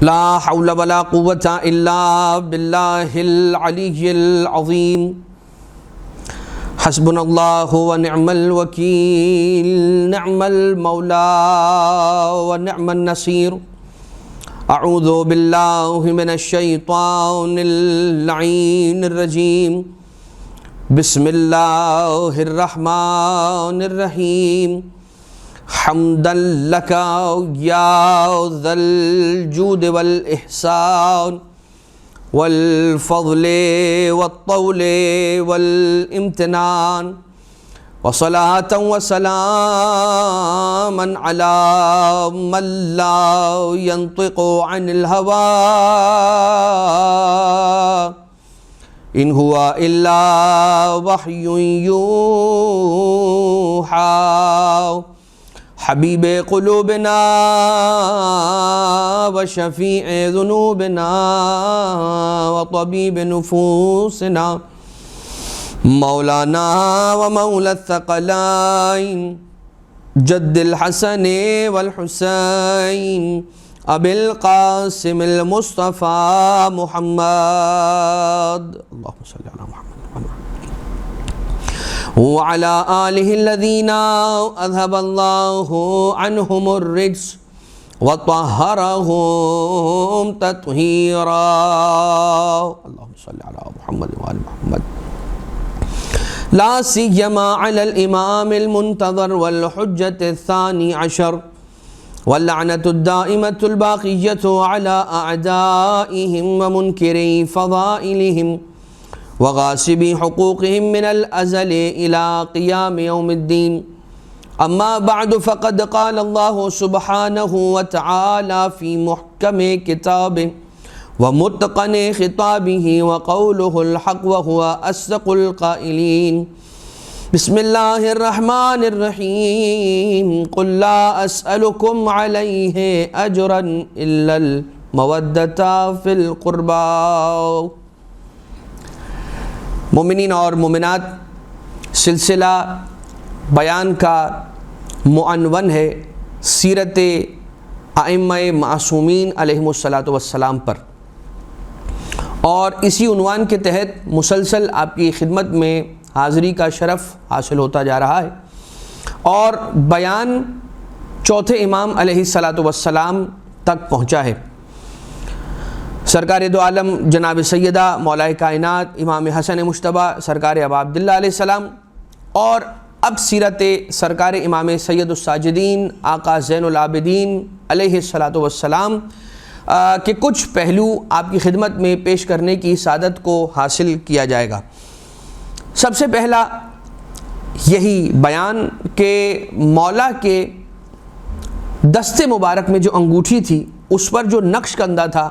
لا حول ولا قوة إلا بالله العلي العظيم حسبنا الله ونعم الوكيل نعم المولى ونعم النصير أعوذ بالله من الشيطان اللعين الرجيم بسم الله الرحمن الرحيم حمدا لك يا ذا الجود والإحسان والفضل والطول والامتنان وصلاة وسلاما على من لا ينطق عن الهوى إن هو إلا وحي يوحى حبیب قلوبنا وشفیع ذنوبنا وطبیب نفوسنا مولانا ومولا الثقلین جد الحسن والحسین ابی القاسم المصطفى محمد اللهم صل على محمد وعلى آلہ الذین اذهب اللہ عنہم الرجس وطہرہم تطہیرا اللہم صلی علی محمد وآل محمد لا سیما علی الامام المنتظر والحجة الثانی عشر واللعنة الدائمة الباقية على أعدائهم ومنكري فضائلهم وغاصبي حقوقهم من الأزل إلى قيام يوم الدين أما بعد فقد قال الله سبحانه وتعالى في محكم كتابه ومتقن خطابه وقوله الحق وهو أصدق القائلين بسم الله الرحمن الرحيم قل لا أسألكم عليه أجرا إلا المودة في القربى مومنین اور مومنات، سلسلہ بیان کا معنون ہے سیرت ائمہ معصومین علیہم الصلاۃ پر، اور اسی عنوان کے تحت مسلسل آپ کی خدمت میں حاضری کا شرف حاصل ہوتا جا رہا ہے، اور بیان چوتھے امام علیہ السلام تک پہنچا ہے۔ سرکار دو عالم جناب سیدہ مولائے کائنات امام حسن مجتبیٰ سرکار ابا عبداللہ علیہ السلام، اور اب سیرت سرکار امام سید الساجدین آقا زین العابدین علیہ السلام کے کچھ پہلو آپ کی خدمت میں پیش کرنے کی سعادت کو حاصل کیا جائے گا۔ سب سے پہلا یہی بیان کہ مولا کے دست مبارک میں جو انگوٹھی تھی اس پر جو نقش کندہ تھا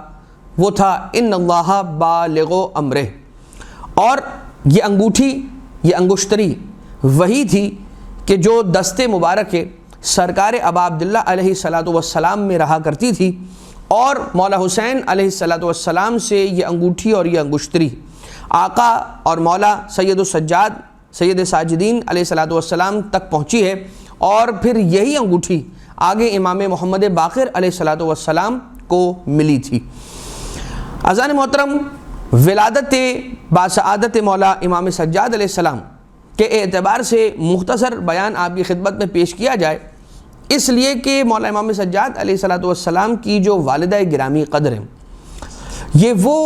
وہ تھا ان اللہ بالغ امرہ، اور یہ انگوٹھی، یہ انگشتری وہی تھی کہ جو دست مبارک سرکار ابا عبداللہ علیہ السلام میں رہا کرتی تھی، اور مولا حسین علیہ السلام سے یہ انگوٹھی اور یہ انگشتری آقا اور مولا سید السجاد سید ساجدین علیہ السلام تک پہنچی ہے، اور پھر یہی انگوٹھی آگے امام محمد باقر علیہ السلام کو ملی تھی۔ اذان محترم، ولادت باسعادت مولا امام سجاد علیہ السلام کے اعتبار سے مختصر بیان آپ کی خدمت میں پیش کیا جائے، اس لیے کہ مولا امام سجاد علیہ السلام کی جو والدہ گرامی قدر ہیں، یہ وہ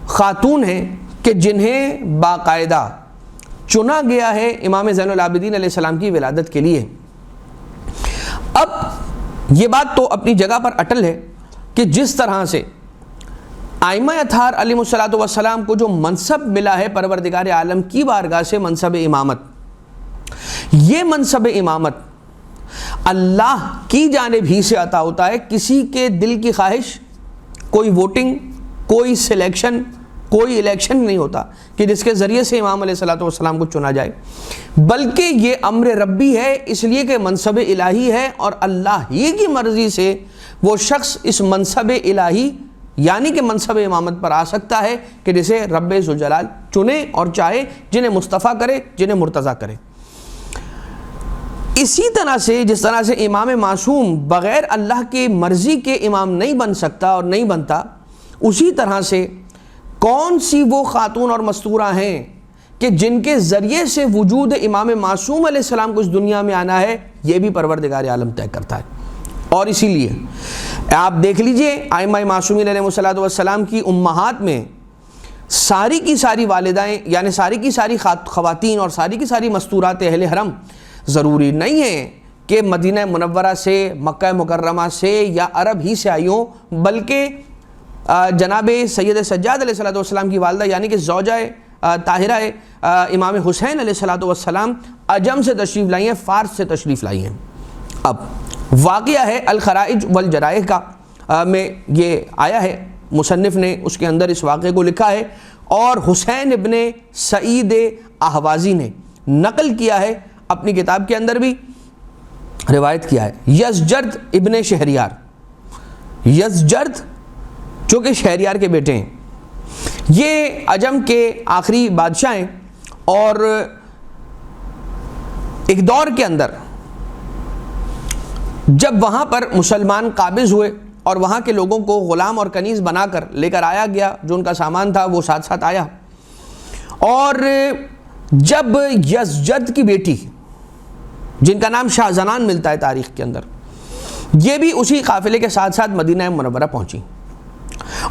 خاتون ہیں کہ جنہیں باقاعدہ چنا گیا ہے امام زین العابدین علیہ السلام کی ولادت کے لیے۔ اب یہ بات تو اپنی جگہ پر اٹل ہے کہ جس طرح سے ائمہ اطہار علیہم السلام کو جو منصب ملا ہے پروردگار عالم کی بارگاہ سے، منصب امامت، یہ منصب امامت اللہ کی جانب ہی سے عطا ہوتا ہے۔ کسی کے دل کی خواہش، کوئی ووٹنگ، کوئی سلیکشن، کوئی الیکشن نہیں ہوتا کہ جس کے ذریعے سے امام علیہ السلام کو چنا جائے، بلکہ یہ امر ربی ہے، اس لیے کہ منصب الہی ہے، اور اللہ ہی کی مرضی سے وہ شخص اس منصب الہی یعنی کہ منصب امامت پر آ سکتا ہے کہ جسے رب ذوالجلال چنے اور چاہے، جنہیں مصطفیٰ کرے، جنہیں مرتضیٰ کرے۔ اسی طرح سے جس طرح سے امام معصوم بغیر اللہ کے مرضی کے امام نہیں بن سکتا اور نہیں بنتا، اسی طرح سے کون سی وہ خاتون اور مستورہ ہیں کہ جن کے ذریعے سے وجود امام معصوم علیہ السلام کو اس دنیا میں آنا ہے، یہ بھی پروردگار عالم طے کرتا ہے۔ اور اسی لیے آپ دیکھ لیجئے ائمہ معصومین علیہ السلام کی امہات میں ساری کی ساری والدائیں، یعنی ساری کی ساری خواتین اور ساری کی ساری مستورات اہل حرم، ضروری نہیں ہے کہ مدینہ منورہ سے، مکہ مکرمہ سے یا عرب ہی سے آئی ہوں، بلکہ جناب سید سجاد علیہ السلام کی والدہ یعنی کہ زوجہ طاہرہ امام حسین علیہ السلام عجم سے تشریف لائی ہیں، فارس سے تشریف لائی ہیں۔ اب واقعہ ہے الخرائج والجرائح کا میں یہ آیا ہے، مصنف نے اس کے اندر اس واقعے کو لکھا ہے، اور حسین ابن سعید احوازی نے نقل کیا ہے اپنی کتاب کے اندر بھی روایت کیا ہے۔ یزجرد ابن شہریار، یزجرد جو کہ شہریار کے بیٹے ہیں، یہ عجم کے آخری بادشاہ ہیں، اور ایک دور کے اندر جب وہاں پر مسلمان قابض ہوئے اور وہاں کے لوگوں کو غلام اور کنیز بنا کر لے کر آیا گیا، جو ان کا سامان تھا وہ ساتھ ساتھ آیا، اور جب یزجرد کی بیٹی جن کا نام شاہ زنان ملتا ہے تاریخ کے اندر، یہ بھی اسی قافلے کے ساتھ ساتھ مدینہ منورہ پہنچی،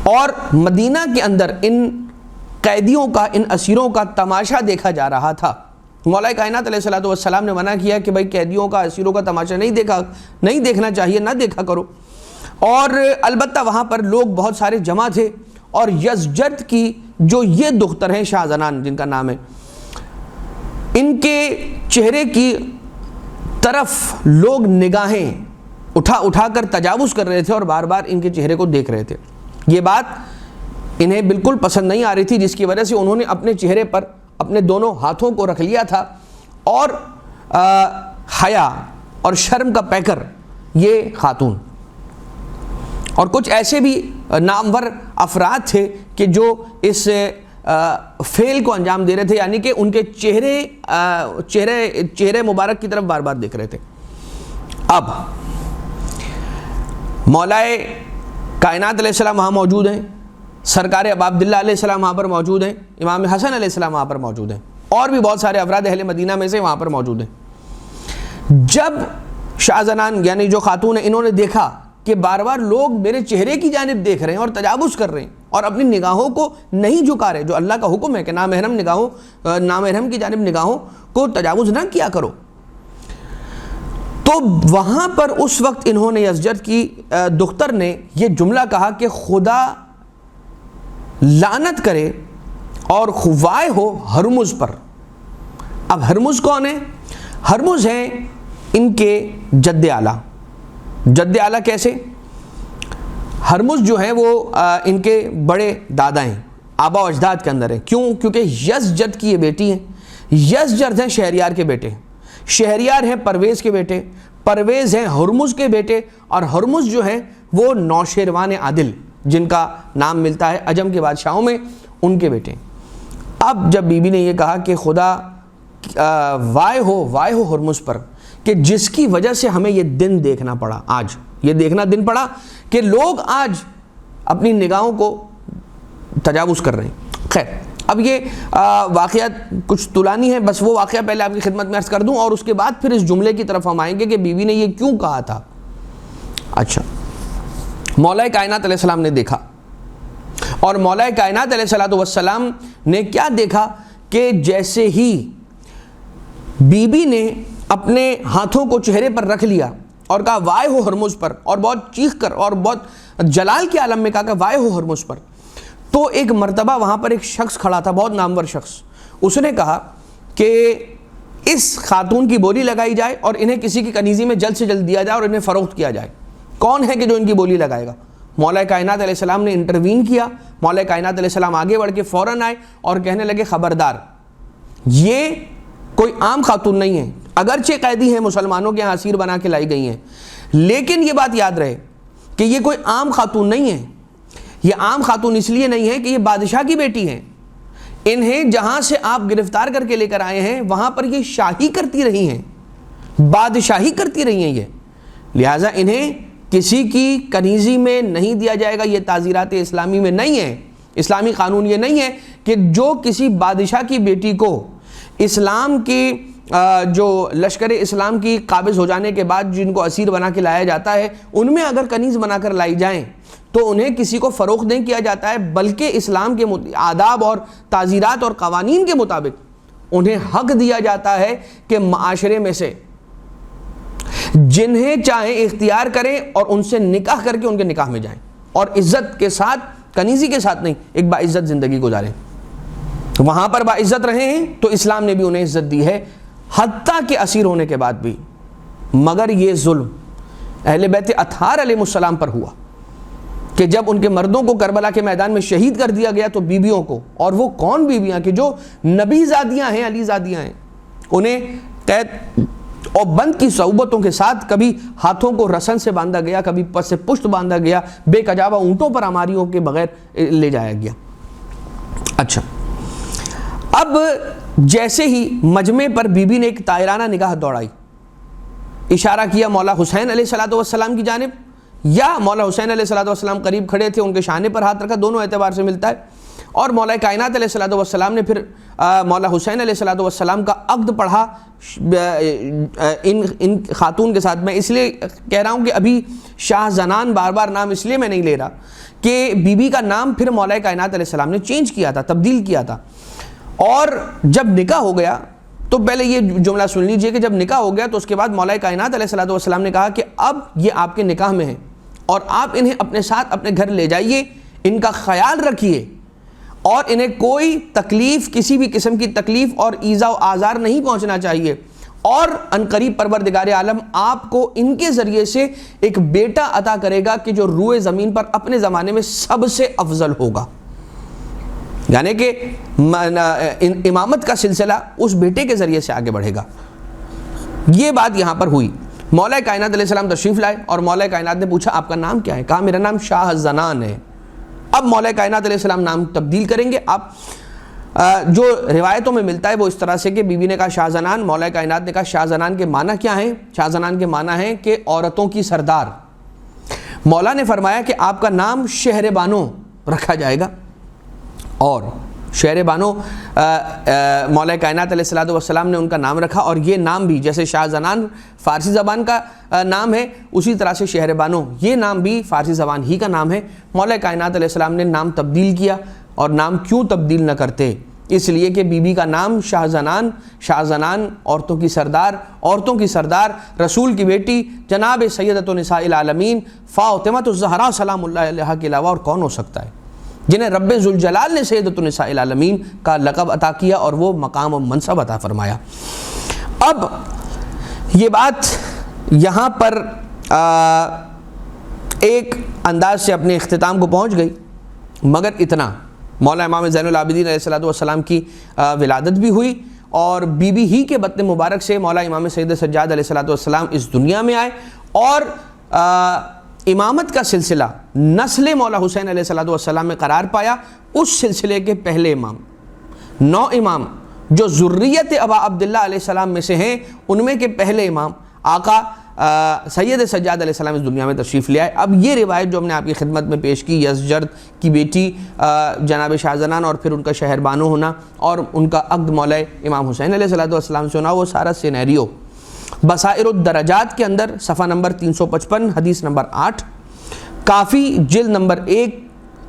اور مدینہ کے اندر ان قیدیوں کا، ان اسیروں کا تماشا دیکھا جا رہا تھا۔ مولا کائنات علیہ السلام نے منع کیا کہ بھائی قیدیوں کا، اسیروں کا تماشا نہیں دیکھنا چاہیے، نہ دیکھا کرو، اور البتہ وہاں پر لوگ بہت سارے جمع تھے، اور یزجرد کی جو یہ دختر ہیں شاہ زنان جن کا نام ہے، ان کے چہرے کی طرف لوگ نگاہیں اٹھا کر تجاوز کر رہے تھے اور بار بار ان کے چہرے کو دیکھ رہے تھے۔ یہ بات انہیں بالکل پسند نہیں آ رہی تھی، جس کی وجہ سے انہوں نے اپنے چہرے پر اپنے دونوں ہاتھوں کو رکھ لیا تھا، اور حیا اور شرم کا پیکر یہ خاتون اور کچھ ایسے بھی نامور افراد تھے کہ جو اس فعل کو انجام دے رہے تھے، یعنی کہ ان کے چہرے مبارک کی طرف بار بار دیکھ رہے تھے۔ اب مولائے کائنات علیہ السلام وہاں موجود ہیں، سرکار ابا عبداللہ علیہ السلام وہاں پر موجود ہیں، امام حسن علیہ السلام وہاں پر موجود ہیں، اور بھی بہت سارے افراد اہل مدینہ میں سے وہاں پر موجود ہیں۔ جب شاہ زنان یعنی جو خاتون ہیں، انہوں نے دیکھا کہ بار بار لوگ میرے چہرے کی جانب دیکھ رہے ہیں اور تجاوز کر رہے ہیں اور اپنی نگاہوں کو نہیں جھکا رہے، جو اللہ کا حکم ہے کہ نامحرم کی جانب نگاہوں کو تجاوز نہ کیا کرو، تو وہاں پر اس وقت انہوں نے یزجرد کی دختر نے یہ جملہ کہا کہ خدا لعنت کرے اور وائے ہو ہرمز پر۔ اب ہرمز کون ہے؟ ہرمز ہیں ان کے جد اعلیٰ۔ جد اعلیٰ کیسے؟ ہرمز جو ہیں وہ ان کے بڑے دادا ہیں، آبا و اجداد کے اندر ہیں۔ کیونکہ یزجرد کی یہ بیٹی ہیں، یزجرد ہیں شہریار کے بیٹے، شہریار ہیں پرویز کے بیٹے، پرویز ہیں ہرمز کے بیٹے، اور ہرمز جو ہیں وہ نوشیروان عادل جن کا نام ملتا ہے عجم کے بادشاہوں میں، ان کے بیٹے۔ اب جب بی بی نے یہ کہا کہ خدا وائے ہو ہرمز پر، کہ جس کی وجہ سے ہمیں یہ دن دیکھنا پڑا، آج یہ دیکھنا دن پڑا کہ لوگ آج اپنی نگاہوں کو تجاوز کر رہے ہیں۔ خیر، اب یہ واقعات کچھ طولانی ہے، بس وہ واقعہ پہلے آپ کی خدمت میں عرض کر دوں، اور اس کے بعد پھر اس جملے کی طرف ہم آئیں گے کہ بیوی نے یہ کیوں کہا تھا۔ اچھا، مولا کائنات علیہ السلام نے دیکھا، اور مولا کائنات علیہ السلام نے کیا دیکھا کہ جیسے ہی بیوی نے اپنے ہاتھوں کو چہرے پر رکھ لیا اور کہا وائے ہو ہرمز پر، اور بہت چیخ کر اور بہت جلال کے عالم میں کہا کہ وائے ہو ہرمز پر، تو ایک مرتبہ وہاں پر ایک شخص کھڑا تھا، بہت نامور شخص، اس نے کہا کہ اس خاتون کی بولی لگائی جائے اور انہیں کسی کی کنیزی میں جلد سے جلد دیا جائے اور انہیں فروخت کیا جائے۔ کون ہے کہ جو ان کی بولی لگائے گا؟ مولا کائنات علیہ السلام نے انٹروین کیا، مولا کائنات علیہ السلام آگے بڑھ کے فوراً آئے اور کہنے لگے خبردار، یہ کوئی عام خاتون نہیں ہے، اگرچہ قیدی ہیں، مسلمانوں کے یہاں اسیر بنا کے لائی گئی ہیں، لیکن یہ بات یاد رہے کہ یہ کوئی عام خاتون نہیں ہے۔ یہ عام خاتون اس لیے نہیں ہے کہ یہ بادشاہ کی بیٹی ہیں، انہیں جہاں سے آپ گرفتار کر کے لے کر آئے ہیں وہاں پر یہ شاہی کرتی رہی ہیں، بادشاہی کرتی رہی ہیں یہ، لہٰذا انہیں کسی کی کنیزی میں نہیں دیا جائے گا. یہ تعزیرات اسلامی میں نہیں ہے، اسلامی قانون یہ نہیں ہے کہ جو کسی بادشاہ کی بیٹی کو اسلام کی جو لشکر اسلام کی قابض ہو جانے کے بعد جن کو اسیر بنا کے لایا جاتا ہے ان میں اگر کنیز بنا کر لائی جائیں تو انہیں کسی کو فروخت نہیں کیا جاتا ہے، بلکہ اسلام کے آداب اور تعزیرات اور قوانین کے مطابق انہیں حق دیا جاتا ہے کہ معاشرے میں سے جنہیں چاہیں اختیار کریں اور ان سے نکاح کر کے ان کے نکاح میں جائیں اور عزت کے ساتھ، کنیزی کے ساتھ نہیں، ایک باعزت زندگی گزاریں. وہاں پر باعزت رہے ہیں تو اسلام نے بھی انہیں عزت دی ہے حتیٰ کہ اسیر ہونے کے بعد بھی. مگر یہ ظلم اہل بیت اطہار علیہ السلام پر ہوا کہ جب ان کے مردوں کو کربلا کے میدان میں شہید کر دیا گیا تو بیویوں کو، اور وہ کون بیویاں کہ جو نبی زادیاں ہیں، علی زادیاں ہیں، انہیں قید اور بند کی صعوبتوں کے ساتھ کبھی ہاتھوں کو رسن سے باندھا گیا، کبھی پس سے پشت باندھا گیا، بے کجاوہ اونٹوں پر ہماریوں کے بغیر لے جایا گیا. اچھا، اب جیسے ہی مجمع پر بی بی نے ایک طائرانہ نگاہ دوڑائی، اشارہ کیا مولا حسین علیہ السلام کی جانب، یا مولا حسین علیہ السلام قریب کھڑے تھے، ان کے شانے پر ہاتھ رکھا، دونوں اعتبار سے ملتا ہے. اور مولا کائنات علیہ السلام نے پھر مولا حسین علیہ السلام کا عقد پڑھا ان خاتون کے ساتھ. میں اس لیے کہہ رہا ہوں کہ ابھی شاہ زنان بار بار نام اس لیے میں نہیں لے رہا کہ بی بی کا نام پھر مولا کائنات علیہ السلام نے چینج کیا تھا، تبدیل کیا تھا. اور جب نکاح ہو گیا تو پہلے یہ جملہ سن لیجئے کہ جب نکاح ہو گیا تو اس کے بعد مولا کائنات علیہ السلام نے کہا کہ اب یہ آپ کے نکاح میں ہیں اور آپ انہیں اپنے ساتھ اپنے گھر لے جائیے، ان کا خیال رکھیے اور انہیں کوئی تکلیف، کسی بھی قسم کی تکلیف اور ایذا و آزار نہیں پہنچنا چاہیے. اور عنقریب پروردگار عالم آپ کو ان کے ذریعے سے ایک بیٹا عطا کرے گا کہ جو روئے زمین پر اپنے زمانے میں سب سے افضل ہوگا. یعنی کہ امامت کا سلسلہ اس بیٹے کے ذریعے سے آگے بڑھے گا. یہ بات یہاں پر ہوئی. مولا کائنات علیہ السلام تشریف لائے اور مولا کائنات نے پوچھا آپ کا نام کیا ہے؟ کہا میرا نام شاہ زنان ہے. اب مولا کائنات علیہ السلام نام تبدیل کریں گے. آپ جو روایتوں میں ملتا ہے وہ اس طرح سے کہ بی بی نے کہا شاہ زنان، مولا کائنات نے کہا شاہ زنان کے معنی کیا ہیں؟ شاہ زنان کے معنی ہیں کہ عورتوں کی سردار. مولا نے فرمایا کہ آپ کا نام شہر بانو رکھا جائے گا. اور شہر بانو مولا کائنات علیہ السلام نے ان کا نام رکھا. اور یہ نام بھی جیسے شاہ زنان فارسی زبان کا نام ہے اسی طرح سے شہر بانو یہ نام بھی فارسی زبان ہی کا نام ہے. مولا کائنات علیہ السلام نے نام تبدیل کیا. اور نام کیوں تبدیل نہ کرتے؟ اس لیے کہ بی بی کا نام شاہ زنان عورتوں کی سردار رسول کی بیٹی جناب سیدۃ نساء العالمین فاطمہ الزہرا سلام اللہ علیہا کے علاوہ اور کون ہو سکتا ہے جنہیں رب ذوالجلال نے سیدۃ نساء العالمین کا لقب عطا کیا اور وہ مقام و منصب عطا فرمایا. اب یہ بات یہاں پر ایک انداز سے اپنے اختتام کو پہنچ گئی، مگر اتنا مولا امام زین العابدین علیہ السلام کی ولادت بھی ہوئی اور بی بی ہی کے بطن مبارک سے مولا امام سید سجاد علیہ السلام اس دنیا میں آئے. اور امامت کا سلسلہ نسل مولا حسین علیہ السلام میں قرار پایا. اس سلسلے کے پہلے امام، 9 امام جو ذریت ابا عبداللہ علیہ السلام میں سے ہیں، ان میں کے پہلے امام آقا سید سجاد علیہ السلام اس دنیا میں تشریف لے آئے. اب یہ روایت جو ہم نے آپ کی خدمت میں پیش کی، یزجرد کی بیٹی جناب شاہ زنان اور پھر ان کا شہر بانو ہونا اور ان کا عقد مولا امام حسین علیہ السلام سے ہونا، وہ سارا سینیریو بصائر الدرجات کے اندر صفحہ نمبر 355 حدیث نمبر 8، کافی جلد نمبر 1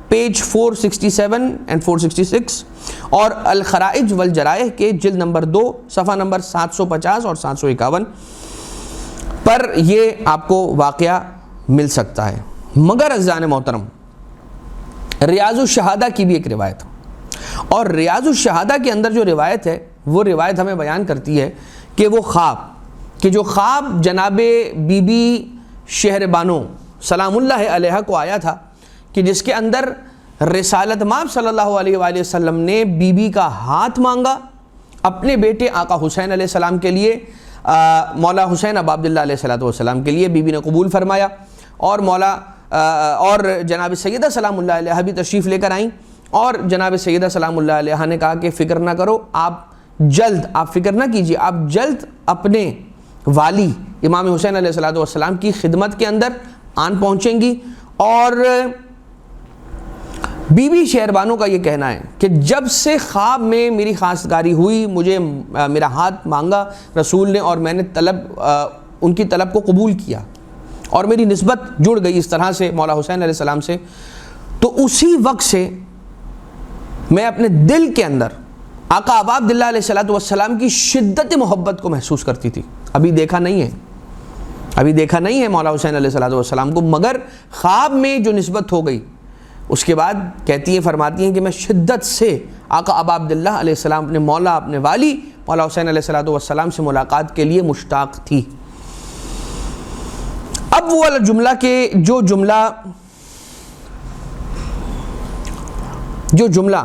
پیج 467 and 466 اور الخرائج والجرائح کے جلد نمبر 2 صفحہ نمبر 750 اور 751 پر یہ آپ کو واقعہ مل سکتا ہے. مگر عزیزان محترم، ریاض الشہادہ کی بھی ایک روایت، اور ریاض الشہادہ کے اندر جو روایت ہے وہ روایت ہمیں بیان کرتی ہے کہ وہ جو خواب جناب بی بی شہر بانو سلام اللہ علیہ کو آیا تھا کہ جس کے اندر رسالت مآب صلی اللہ علیہ وآلہ وسلم نے بی بی کا ہاتھ مانگا اپنے بیٹے آقا حسین علیہ السلام کے لیے، مولا حسین ابا عبداللہ علیہ السلام کے لیے. بی بی نے قبول فرمایا اور جناب سیدہ سلام اللہ علیہ بھی تشریف لے کر آئیں. اور جناب سیدہ سلام اللہ علیہ نے کہا کہ فکر نہ کرو، آپ فکر نہ کیجیے، آپ جلد اپنے والی امام حسین علیہ الصلوۃ والسلام کی خدمت کے اندر آن پہنچیں گی. اور بی بی شہربانو کا یہ کہنا ہے کہ جب سے خواب میں میری خواستگاری ہوئی, مجھے میرا ہاتھ مانگا رسول نے, اور میں نے ان کی طلب کو قبول کیا, اور میری نسبت جڑ گئی اس طرح سے مولا حسین علیہ السلام سے, تو اسی وقت سے میں اپنے دل کے اندر آقا ابا عبداللہ علیہ الصلوۃ والسلام کی شدت محبت کو محسوس کرتی تھی. ابھی دیکھا نہیں ہے مولا حسین علیہ الصلوۃ والسلام کو, مگر خواب میں جو نسبت ہو گئی اس کے بعد کہتی ہیں, فرماتی ہیں کہ میں شدت سے آقا ابا عبداللہ علیہ السلام اپنے مولا, اپنے والی مولا حسین علیہ الصلوۃ والسلام سے ملاقات کے لیے مشتاق تھی. اب وہ والا جملہ کہ جو جملہ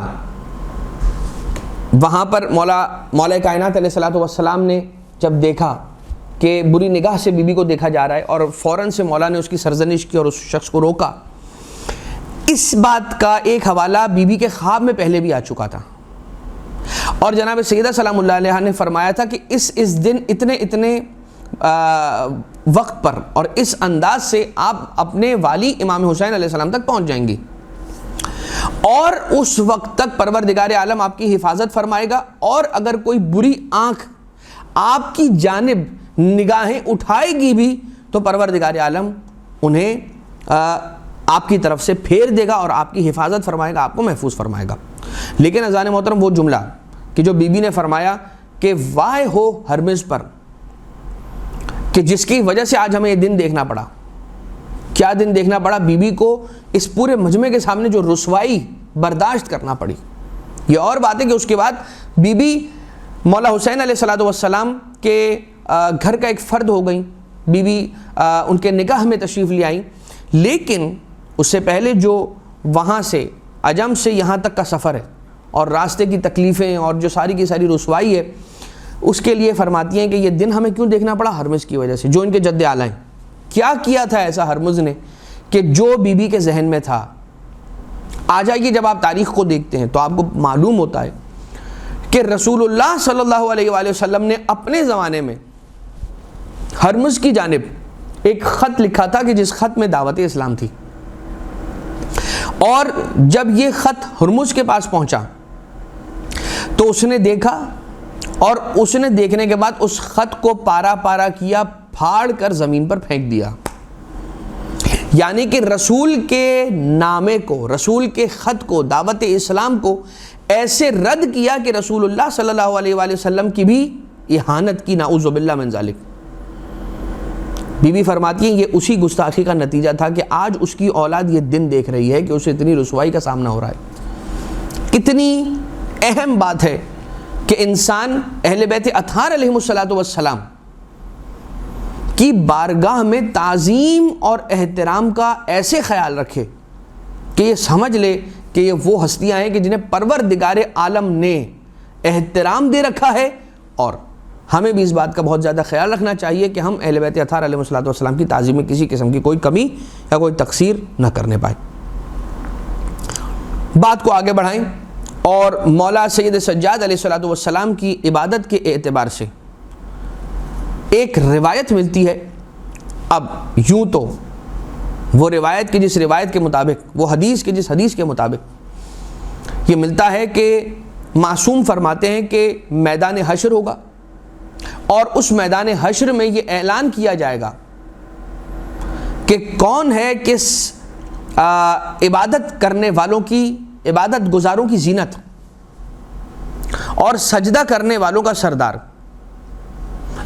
وہاں پر مولا کائنات علیہ الصلوۃ والسلام نے جب دیکھا کہ بری نگاہ سے بی بی کو دیکھا جا رہا ہے, اور فوراً سے مولا نے اس کی سرزنش کی اور اس شخص کو روکا, اس بات کا ایک حوالہ بی بی کے خواب میں پہلے بھی آ چکا تھا. اور جناب سیدہ سلام اللہ علیہ نے فرمایا تھا کہ اس دن اتنے وقت پر اور اس انداز سے آپ اپنے والی امام حسین علیہ السلام تک پہنچ جائیں گی, اور اس وقت تک پروردگار عالم آپ کی حفاظت فرمائے گا, اور اگر کوئی بری آنکھ آپ کی جانب نگاہیں اٹھائے گی بھی تو پروردگار عالم انہیں آپ کی طرف سے پھیر دے گا اور آپ کی حفاظت فرمائے گا, آپ کو محفوظ فرمائے گا. لیکن اذان محترم وہ جملہ کہ جو بی بی نے فرمایا کہ وائے ہو ہرمز پر, کہ جس کی وجہ سے آج ہمیں یہ دن دیکھنا پڑا. کیا دن دیکھنا پڑا؟ بی بی کو اس پورے مجمع کے سامنے جو رسوائی برداشت کرنا پڑی. یہ اور بات ہے کہ اس کے بعد بی بی مولا حسین علیہ الصلوۃ والسلام کے گھر کا ایک فرد ہو گئیں, بی بی ان کے نکاح میں تشریف لے آئیں, لیکن اس سے پہلے جو وہاں سے عجم سے یہاں تک کا سفر ہے اور راستے کی تکلیفیں اور جو ساری کی ساری رسوائی ہے, اس کے لیے فرماتی ہیں کہ یہ دن ہمیں کیوں دیکھنا پڑا؟ ہرمز کی وجہ سے, جو ان کے جد اعلیٰ ہیں. کیا کیا تھا ایسا ہرمز نے کہ جو بی بی کے ذہن میں تھا؟ آ جائیے, جب آپ تاریخ کو دیکھتے ہیں تو آپ کو معلوم ہوتا ہے کہ رسول اللہ صلی اللہ علیہ وآلہ وسلم نے اپنے زمانے میں ہرمز کی جانب ایک خط لکھا تھا کہ جس خط میں دعوت اسلام تھی, اور جب یہ خط ہرمز کے پاس پہنچا تو اس نے دیکھا, اور اس نے دیکھنے کے بعد اس خط کو پارا پارا کیا, پھاڑ کر زمین پر پھینک دیا. یعنی کہ رسول کے نامے کو, رسول کے خط کو, دعوت اسلام کو ایسے رد کیا کہ رسول اللہ صلی اللہ علیہ وآلہ وسلم کی بھی اہانت کی, نعوذ باللہ من ذالک. بی بی فرماتی ہیں یہ اسی گستاخی کا نتیجہ تھا کہ آج اس کی اولاد یہ دن دیکھ رہی ہے کہ اسے اتنی رسوائی کا سامنا ہو رہا ہے. کتنی اہم بات ہے کہ انسان اہل بیت اطہار علیہ الصلوۃ والسلام کی بارگاہ میں تعظیم اور احترام کا ایسے خیال رکھے کہ یہ سمجھ لے کہ یہ وہ ہستیاں ہیں کہ جنہیں پروردگار عالم نے احترام دے رکھا ہے, اور ہمیں بھی اس بات کا بہت زیادہ خیال رکھنا چاہیے کہ ہم اہل بیت اطہار علیہ الصلوۃ والسلام کی تعظیم میں کسی قسم کی کوئی کمی یا کوئی تقصیر نہ کرنے پائے. بات کو آگے بڑھائیں اور مولا سید سجاد علیہ الصلوۃ والسلام کی عبادت کے اعتبار سے ایک روایت ملتی ہے. اب یوں تو وہ روایت کی جس روایت کے مطابق, وہ حدیث کے جس حدیث کے مطابق یہ ملتا ہے کہ معصوم فرماتے ہیں کہ میدان حشر ہوگا, اور اس میدان حشر میں یہ اعلان کیا جائے گا کہ کون ہے کس عبادت کرنے والوں کی, عبادت گزاروں کی زینت اور سجدہ کرنے والوں کا سردار.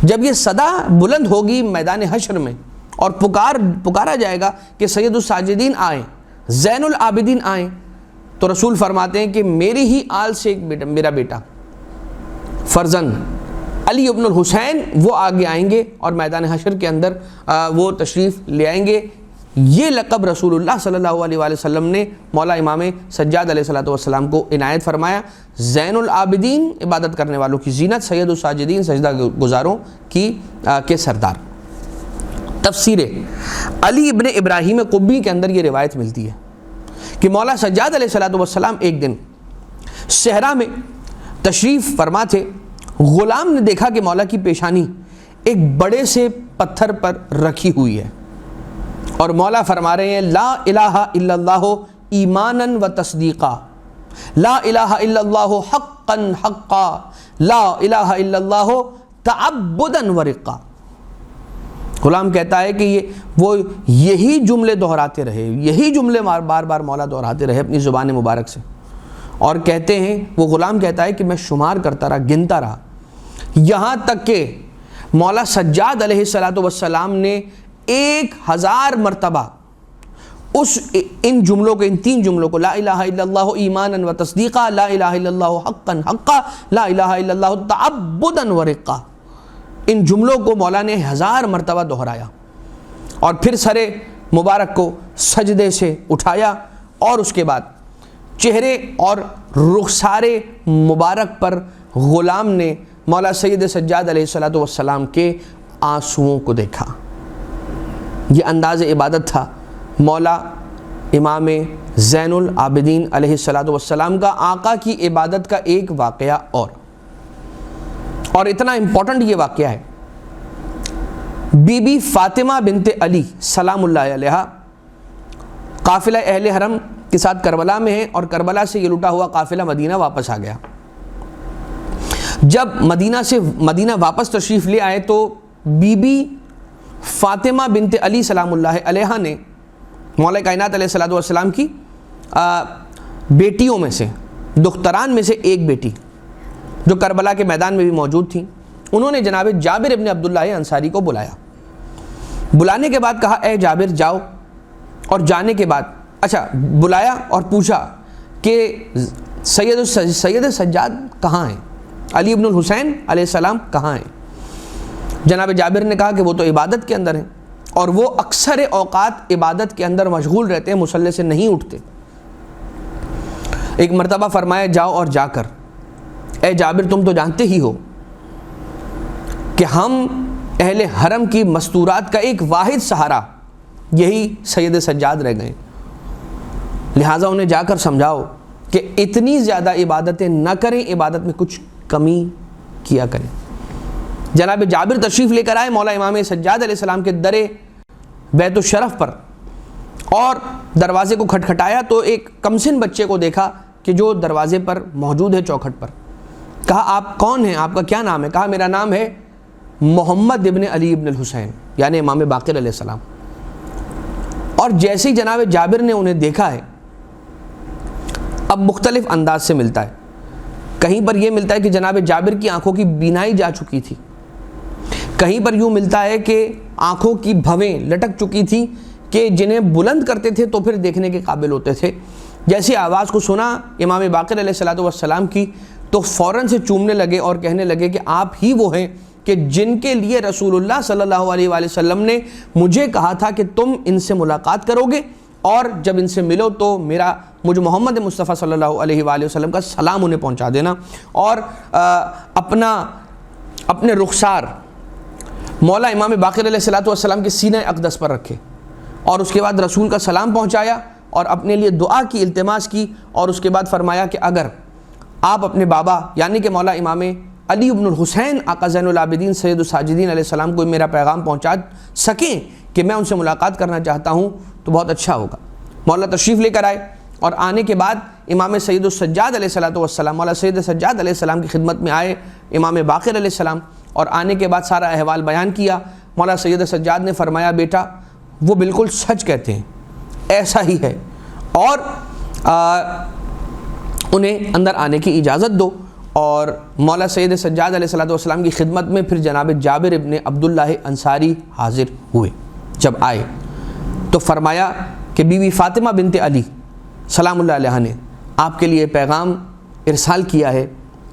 جب یہ صدا بلند ہوگی میدان حشر میں اور پکارا جائے گا کہ سید الساجدین آئیں, زین العابدین آئیں, تو رسول فرماتے ہیں کہ میری ہی آل سے ایک میرا بیٹا فرزند علی ابن الحسین وہ آگے آئیں گے اور میدان حشر کے اندر وہ تشریف لے آئیں گے. یہ لقب رسول اللہ صلی اللہ علیہ وآلہ وسلم نے مولا امام سجاد علیہ الصلوۃ والسلام کو عنایت فرمایا. زین العابدین عبادت کرنے والوں کی زینت, سید الساجدین سجدہ گزاروں کے سردار. تفسیر علی ابن ابراہیم قبی کے اندر یہ روایت ملتی ہے کہ مولا سجاد علیہ الصلوۃ والسلام ایک دن صحرا میں تشریف فرما تھے. غلام نے دیکھا کہ مولا کی پیشانی ایک بڑے سے پتھر پر رکھی ہوئی ہے، اور مولا فرما رہے ہیں لا الہ الا اللہ ایمانا و تصدیقا، لا الہ الا اللہ حقا حقا، لا الہ الا اللہ تعبدا و رقا۔ غلام کہتا ہے کہ وہ یہی جملے دہراتے رہے، یہی جملے بار بار مولا دہراتے رہے اپنی زبان مبارک سے، اور کہتے ہیں، وہ غلام کہتا ہے کہ میں شمار کرتا رہا، گنتا رہا، یہاں تک کہ مولا سجاد علیہ السلام نے 1000 مرتبہ ان جملوں کو، ان 3 جملوں کو، لا الہ الا اللہ ایمانا و تصدیقا، لا الہ الا اللہ حقا حقا، لا الہ الا اللہ تعبدا و رقا، ان جملوں کو مولا نے 1000 مرتبہ دہرایا، اور پھر سر مبارک کو سجدے سے اٹھایا، اور اس کے بعد چہرے اور رخسار مبارک پر غلام نے مولا سید سجاد علیہ السلام کے آنسوؤں کو دیکھا۔ یہ انداز عبادت تھا مولا امام زین العابدین علیہ السلام کا۔ آقا کی عبادت کا ایک واقعہ اور اتنا امپورٹنٹ یہ واقعہ ہے، بی بی فاطمہ بنت علی سلام اللہ علیہ قافلہ اہل حرم کے ساتھ کربلا میں ہے، اور کربلا سے یہ لٹا ہوا قافلہ مدینہ واپس آ گیا۔ جب مدینہ واپس تشریف لے آئے تو بی بی فاطمہ بنت علی سلام اللہ علیہ نے مولا کائنات علیہ السلام کی بیٹیوں میں سے، دختران میں سے ایک بیٹی جو کربلا کے میدان میں بھی موجود تھیں، انہوں نے جناب جابر ابن عبداللہ انصاری کو بلایا۔ بلانے کے بعد کہا اے جابر جاؤ، اور جانے کے بعد بلایا اور پوچھا کہ سید سجاد کہاں ہیں، علی ابن الحسین علیہ السلام کہاں ہیں؟ جناب جابر نے کہا کہ وہ تو عبادت کے اندر ہیں، اور وہ اکثر اوقات عبادت کے اندر مشغول رہتے ہیں، مصلی سے نہیں اٹھتے۔ ایک مرتبہ فرمایا جاؤ اور جا کر، اے جابر تم تو جانتے ہی ہو کہ ہم اہل حرم کی مستورات کا ایک واحد سہارا یہی سید سجاد رہ گئے، لہٰذا انہیں جا کر سمجھاؤ کہ اتنی زیادہ عبادتیں نہ کریں، عبادت میں کچھ کمی کیا کریں۔ جناب جابر تشریف لے کر آئے مولا امام سجاد علیہ السلام کے در بیت الشرف پر، اور دروازے کو کھٹکھٹایا تو ایک کمسن بچے کو دیکھا کہ جو دروازے پر موجود ہے چوکھٹ پر۔ کہا آپ کون ہیں، آپ کا کیا نام ہے؟ کہا میرا نام ہے محمد ابن علی ابن الحسین، یعنی امام باقر علیہ السلام۔ اور جیسے ہی جناب جابر نے انہیں دیکھا ہے، اب مختلف انداز سے ملتا ہے، کہیں پر یہ ملتا ہے کہ جناب جابر کی آنکھوں کی بینائی جا چکی تھی، کہیں پر یوں ملتا ہے کہ آنکھوں کی بھویں لٹک چکی تھی کہ جنہیں بلند کرتے تھے تو پھر دیکھنے کے قابل ہوتے تھے۔ جیسی آواز کو سنا امام باقر علیہ السلام کی تو فوراً سے چومنے لگے اور کہنے لگے کہ آپ ہی وہ ہیں کہ جن کے لیے رسول اللہ صلی اللہ علیہ وآلہ وسلم نے مجھے کہا تھا کہ تم ان سے ملاقات کرو گے، اور جب ان سے ملو تو مجھ محمد مصطفیٰ صلی اللہ علیہ وآلہ وسلم کا سلام انہیں پہنچا دینا، اور اپنے رخسار مولا امام باقر علیہ السلام کے سینہ اقدس پر رکھے، اور اس کے بعد رسول کا سلام پہنچایا اور اپنے لیے دعا کی، التماس کی، اور اس کے بعد فرمایا کہ اگر آپ اپنے بابا یعنی کہ مولا امام علی ابن الحسین آقا زین العابدین سید الساجدین علیہ السلام کو میرا پیغام پہنچا سکیں کہ میں ان سے ملاقات کرنا چاہتا ہوں تو بہت اچھا ہوگا۔ مولا تشریف لے کر آئے، اور آنے کے بعد امام سید السجاد علیہ السلام، مولا سید سجاد علیہ السلام کی خدمت میں آئے امام باقر علیہ السلام، اور آنے کے بعد سارا احوال بیان کیا۔ مولا سید سجاد نے فرمایا بیٹا وہ بالکل سچ کہتے ہیں، ایسا ہی ہے، اور انہیں اندر آنے کی اجازت دو۔ اور مولا سید سجاد علیہ السلام کی خدمت میں پھر جناب جابر ابن عبداللہ انصاری حاضر ہوئے۔ جب آئے تو فرمایا کہ بی بی فاطمہ بنت علی سلام اللہ علیہ نے آپ کے لیے پیغام ارسال کیا ہے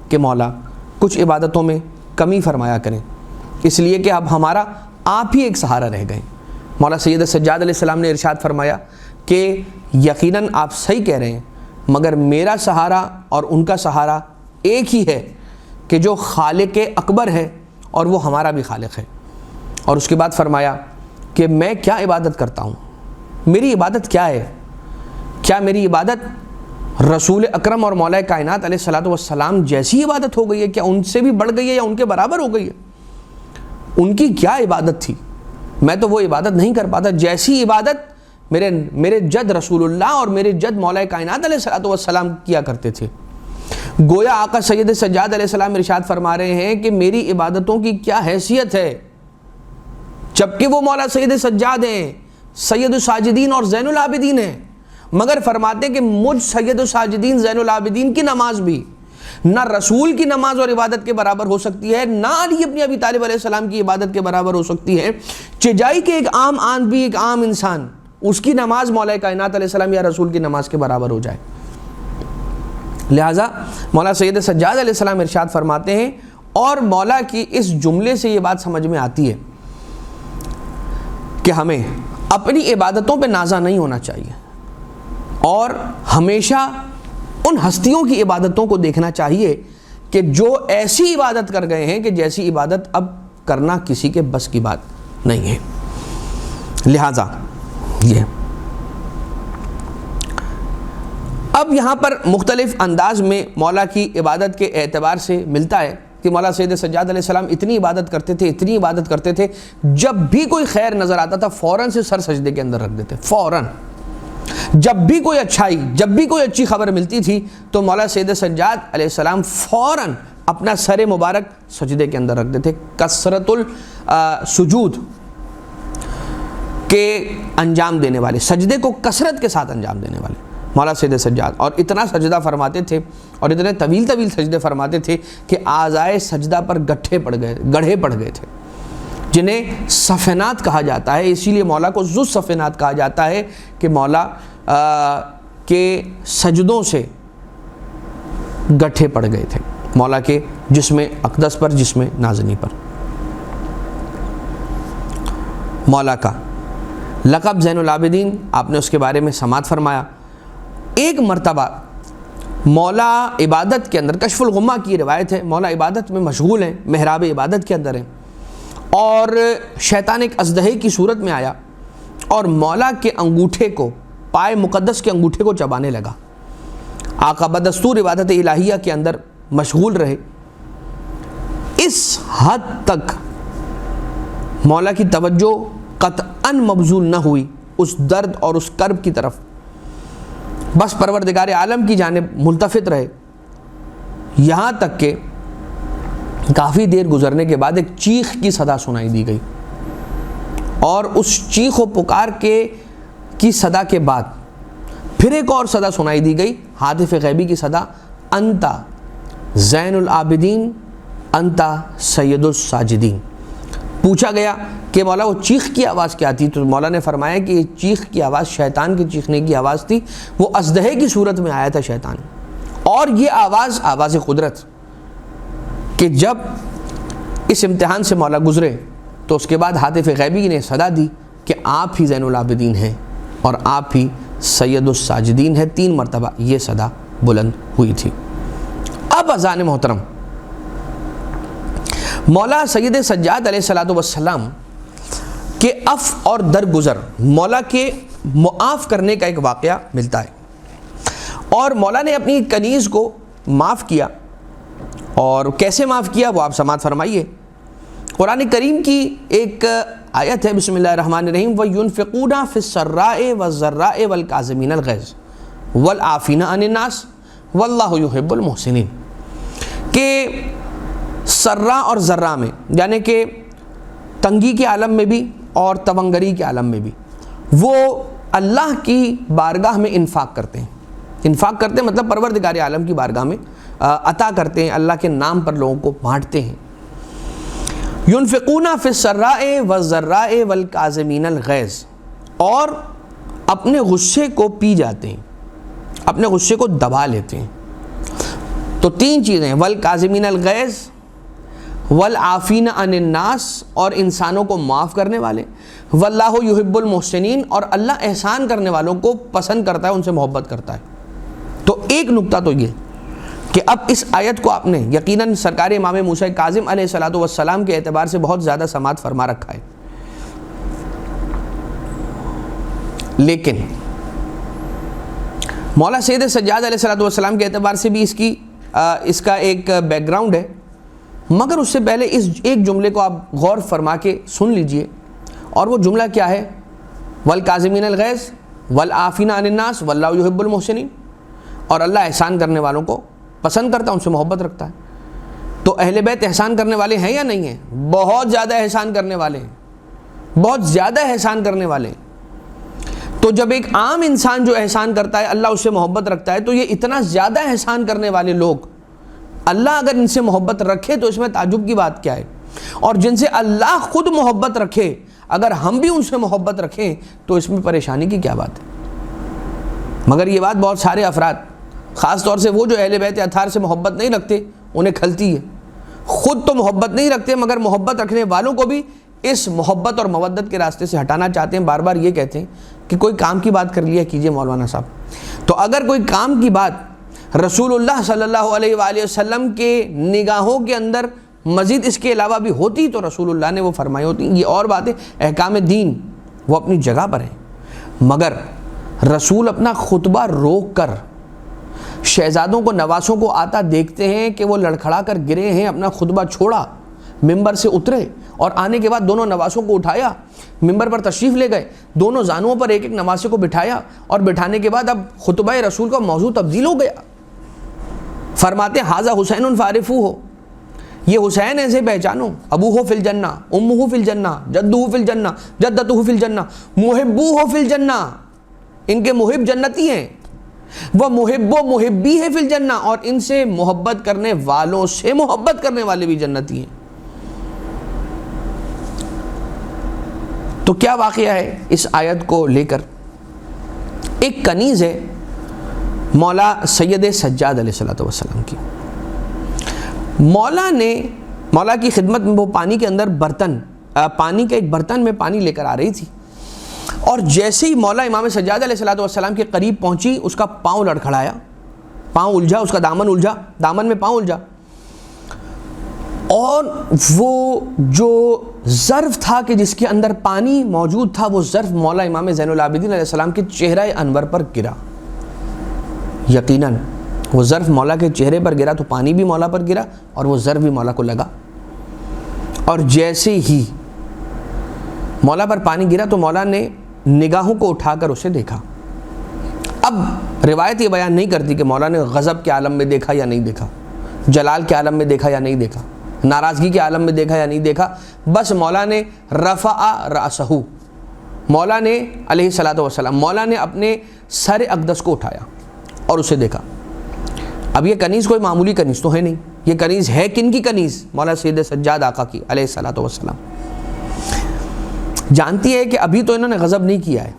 کہ مولا کچھ عبادتوں میں کمی فرمایا کریں، اس لیے کہ اب ہمارا آپ ہی ایک سہارا رہ گئے۔ مولا سید سجاد علیہ السلام نے ارشاد فرمایا کہ یقیناً آپ صحیح کہہ رہے ہیں، مگر میرا سہارا اور ان کا سہارا ایک ہی ہے کہ جو خالق اکبر ہے اور وہ ہمارا بھی خالق ہے۔ اور اس کے بعد فرمایا کہ میں کیا عبادت کرتا ہوں، میری عبادت کیا ہے؟ کیا میری عبادت رسول اکرم اور مولا کائنات علیہ السلام جیسی عبادت ہو گئی ہے؟ کیا ان سے بھی بڑھ گئی ہے یا ان کے برابر ہو گئی ہے؟ ان کی کیا عبادت تھی، میں تو وہ عبادت نہیں کر پاتا جیسی عبادت میرے جد رسول اللہ اور میرے جد مولا کائنات علیہ الصلوۃ والسلام کیا کرتے تھے۔ گویا آقا سید سجاد علیہ السلام ارشاد فرما رہے ہیں کہ میری عبادتوں کی کیا حیثیت ہے، جبکہ وہ مولا سید سجاد ہیں، سید الساجدین اور زین العابدین ہیں، مگر فرماتے ہیں کہ مجھ سید الساجدین زین العابدین کی نماز بھی نہ رسول کی نماز اور عبادت کے برابر ہو سکتی ہے، نہ علی ابن ابی طالب علیہ السلام کی عبادت کے برابر ہو سکتی ہے، چجائی کے ایک عام آدمی، ایک عام انسان، اس کی نماز مولا کائنات علیہ السلام یا رسول کی نماز کے برابر ہو جائے۔ لہٰذا مولا سید سجاد علیہ السلام ارشاد فرماتے ہیں، اور مولا کی اس جملے سے یہ بات سمجھ میں آتی ہے کہ ہمیں اپنی عبادتوں پہ نازا نہیں ہونا چاہیے، اور ہمیشہ ان ہستیوں کی عبادتوں کو دیکھنا چاہیے کہ جو ایسی عبادت کر گئے ہیں کہ جیسی عبادت اب کرنا کسی کے بس کی بات نہیں ہے۔ لہٰذا یہ اب یہاں پر مختلف انداز میں مولا کی عبادت کے اعتبار سے ملتا ہے کہ مولا سید سجاد علیہ السلام اتنی عبادت کرتے تھے، جب بھی کوئی خیر نظر آتا تھا فوراً سے سر سجدے کے اندر رکھ دیتے، فوراً جب بھی کوئی اچھائی، جب بھی کوئی اچھی خبر ملتی تھی تو مولا سید سجاد علیہ السلام فوراً اپنا سر مبارک سجدے کے اندر رکھ دیتے۔ کثرت السجود کے انجام دینے والے، سجدے کو کثرت کے ساتھ انجام دینے والے مولا سید سجاد، اور اتنا سجدہ فرماتے تھے اور اتنے طویل سجدے فرماتے تھے کہ اعضائے سجدہ پر گڑھے پڑ گئے تھے، جنہیں صفینات کہا جاتا ہے۔ اسی لیے مولا کو ذو صفینات کہا جاتا ہے کہ مولا کے سجدوں سے گٹھے پڑ گئے تھے، مولا کے جسم اقدس پر، جسم نازنی پر۔ مولا کا لقب زین العابدین، آپ نے اس کے بارے میں سماعت فرمایا۔ ایک مرتبہ مولا عبادت کے اندر، کشف الغمہ کی روایت ہے، مولا عبادت میں مشغول ہیں، محراب عبادت کے اندر ہیں، اور شیطان ایک اژدہے کی صورت میں آیا اور مولا کے انگوٹھے کو، پائے مقدس کے انگوٹھے کو چبانے لگا۔ آقا بدستور عبادت الہیہ کے اندر مشغول رہے، اس حد تک مولا کی توجہ قطعاً مبذول نہ ہوئی اس درد اور اس کرب کی طرف، بس پروردگار عالم کی جانب ملتفت رہے، یہاں تک کہ کافی دیر گزرنے کے بعد ایک چیخ کی صدا سنائی دی گئی، اور اس چیخ و پکار کی صدا کے بعد پھر ایک اور صدا سنائی دی گئی، ہاتف غیبی کی صدا، انتا زین العابدین انتا سید الساجدین۔ پوچھا گیا کہ مولا وہ چیخ کی آواز کیا تھی، تو مولا نے فرمایا کہ یہ چیخ کی آواز شیطان کے چیخنے کی آواز تھی، وہ اژدہے کی صورت میں آیا تھا شیطان، اور یہ آواز قدرت، کہ جب اس امتحان سے مولا گزرے تو اس کے بعد ہاتف غیبی نے صدا دی کہ آپ ہی زین العابدین ہیں اور آپ ہی سید الساجدین ہیں۔ 3 مرتبہ یہ صدا بلند ہوئی تھی۔ اب اذان محترم، مولا سید سجاد علیہ السلام کے عفو اور درگزر، مولا کے معاف کرنے کا ایک واقعہ ملتا ہے، اور مولا نے اپنی کنیز کو معاف کیا، اور کیسے معاف کیا وہ آپ سماعت فرمائیے۔ قرآن کریم کی ایک آیت ہے، بسم اللہ الرحمن الرحیم، وَيُنْفِقُونَ فِي السَّرَّاءِ وَالضَّرَّاءِ وَالْكَاظِمِينَ الْغَيْظَ وَالْعَافِينَ عَنِ النَّاسِ وَاللَّهُ يُحِبُّ الْمُحْسِنِينَ، کہ سرا اور ذرا میں، یعنی کہ تنگی کے عالم میں بھی اور تونگری کے عالم میں بھی، وہ اللہ کی بارگاہ میں انفاق کرتے ہیں۔ انفاق کرتے ہیں مطلب پروردگار عالم کی بارگاہ میں عطا کرتے ہیں، اللہ کے نام پر لوگوں کو بانٹتے ہیں۔ ينفقون فی السراء والضراء والکاظمین الغیظ، اور اپنے غصے کو پی جاتے ہیں، اپنے غصے کو دبا لیتے ہیں۔ تو 3 چیزیں، والکاظمین الغیظ والعافین عن الناس، اور انسانوں کو معاف کرنے والے، واللہ یحب المحسنین، اور اللہ احسان کرنے والوں کو پسند کرتا ہے، ان سے محبت کرتا ہے۔ تو ایک نکتہ تو یہ کہ اب اس آیت کو آپ نے یقیناً سرکار امام موسیٰ کاظم علیہ السلام کے اعتبار سے بہت زیادہ سماعت فرما رکھا ہے، لیکن مولا سید سجاد علیہ السلام کے اعتبار سے بھی اس کا ایک بیک گراؤنڈ ہے مگر اس سے پہلے اس ایک جملے کو آپ غور فرما کے سن لیجئے، اور وہ جملہ کیا ہے؟ والکاظمین الغیظ والعافین عن الناس واللہ یحب المحسنین، اور اللہ احسان کرنے والوں کو پسند کرتا ہے، ان سے محبت رکھتا ہے۔ تو اہل بیت احسان کرنے والے ہیں یا نہیں ہیں؟ بہت زیادہ احسان کرنے والے ہیں، بہت زیادہ احسان کرنے والے ہیں۔ تو جب ایک عام انسان جو احسان کرتا ہے اللہ اس سے محبت رکھتا ہے، تو یہ اتنا زیادہ احسان کرنے والے لوگ اللہ اگر ان سے محبت رکھے تو اس میں تعجب کی بات کیا ہے؟ اور جن سے اللہ خود محبت رکھے اگر ہم بھی ان سے محبت رکھیں تو اس میں پریشانی کی کیا بات ہے؟ مگر یہ بات بہت سارے افراد، خاص طور سے وہ جو اہل بیت اطہار سے محبت نہیں رکھتے، انہیں کھلتی ہے۔ خود تو محبت نہیں رکھتے مگر محبت رکھنے والوں کو بھی اس محبت اور مودت کے راستے سے ہٹانا چاہتے ہیں۔ بار بار یہ کہتے ہیں کہ کوئی کام کی بات کر لیا کیجئے مولانا صاحب۔ تو اگر کوئی کام کی بات رسول اللہ صلی اللہ علیہ وآلہ وسلم کے نگاہوں کے اندر مزید اس کے علاوہ بھی ہوتی تو رسول اللہ نے وہ فرمائی ہوتی۔ یہ اور باتیں احکام دین وہ اپنی جگہ پر ہیں، مگر رسول اپنا خطبہ روک کر شہزادوں کو، نواسوں کو آتا دیکھتے ہیں کہ وہ لڑکھڑا کر گرے ہیں، اپنا خطبہ چھوڑا، ممبر سے اترے، اور آنے کے بعد دونوں نواسوں کو اٹھایا، ممبر پر تشریف لے گئے، دونوں زانوؤں پر ایک ایک نواسے کو بٹھایا، اور بٹھانے کے بعد اب خطبہ رسول کا موضوع تبدیل ہو گیا۔ فرماتے ہیں ھذا حسین فعرفوہ، یہ حسین ایسے پہچانو، ابوہ فی الجنہ، امہ فی الجنہ، جدہ فی الجنہ، جدتہ فی الجنہ، محبوہ فی الجنہ، ان کے محب جنتی ہیں، وہ محب و محبی ہے فی الجنہ، اور ان سے محبت کرنے والوں سے محبت کرنے والے بھی جنتی ہیں۔ تو کیا واقعہ ہے اس آیت کو لے کر؟ ایک کنیز ہے مولا سید سجاد علیہ السلام کی۔ مولا کی خدمت میں وہ پانی کے اندر پانی کے ایک برتن میں پانی لے کر آ رہی تھی، اور جیسے ہی مولا امام سجاد علیہ السلام کے قریب پہنچی، اس کا پاؤں لڑکھڑایا، پاؤں الجھا، اس کا دامن الجھا، دامن میں پاؤں الجھا، اور وہ جو ظرف تھا کہ جس کے اندر پانی موجود تھا، وہ ظرف مولا امام زین العابدین علیہ السلام کے چہرہ انور پر گرا۔ یقیناً وہ ظرف مولا کے چہرے پر گرا تو پانی بھی مولا پر گرا، اور وہ ظرف بھی مولا کو لگا، اور جیسے ہی مولا پر پانی گرا تو مولا نے نگاہوں کو اٹھا کر اسے دیکھا۔ اب روایت یہ بیان نہیں کرتی کہ مولا نے غضب کے عالم میں دیکھا یا نہیں دیکھا، جلال کے عالم میں دیکھا یا نہیں دیکھا، ناراضگی کے عالم میں دیکھا یا نہیں دیکھا، بس مولا نے رفع رأسہ، مولا نے علیہ الصلوۃ والسلام، مولا نے اپنے سر اقدس کو اٹھایا اور اسے دیکھا۔ اب یہ کنیز کوئی معمولی کنیز تو ہے نہیں، یہ کنیز ہے کن کی کنیز؟ مولا سید سجاد آقا کی علیہ الصلوۃ والسلام۔ جانتی ہے کہ ابھی تو انہوں نے غضب نہیں کیا ہے،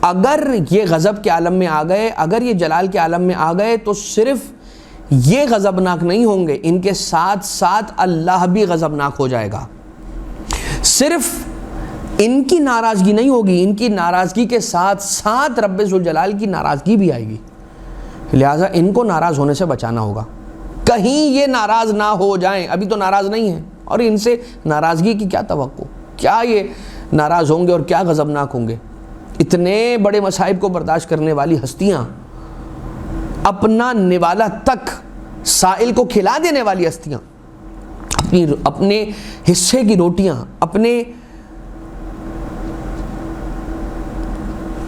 اگر یہ غضب کے عالم میں آ گئے، اگر یہ جلال کے عالم میں آ گئے تو صرف یہ غضبناک نہیں ہوں گے، ان کے ساتھ ساتھ اللہ بھی غضبناک ہو جائے گا۔ صرف ان کی ناراضگی نہیں ہوگی، ان کی ناراضگی کے ساتھ ساتھ رب ذوالجلال کی ناراضگی بھی آئے گی، لہٰذا ان کو ناراض ہونے سے بچانا ہوگا، کہیں یہ ناراض نہ ہو جائیں۔ ابھی تو ناراض نہیں ہیں، اور ان سے ناراضگی کی کیا توقع؟ کیا یہ ناراض ہوں گے اور کیا غضبناک ہوں گے؟ اتنے بڑے مصائب کو برداشت کرنے والی ہستیاں، اپنا نوالا تک سائل کو کھلا دینے والی ہستیاں، اپنے حصے کی روٹیاں، اپنے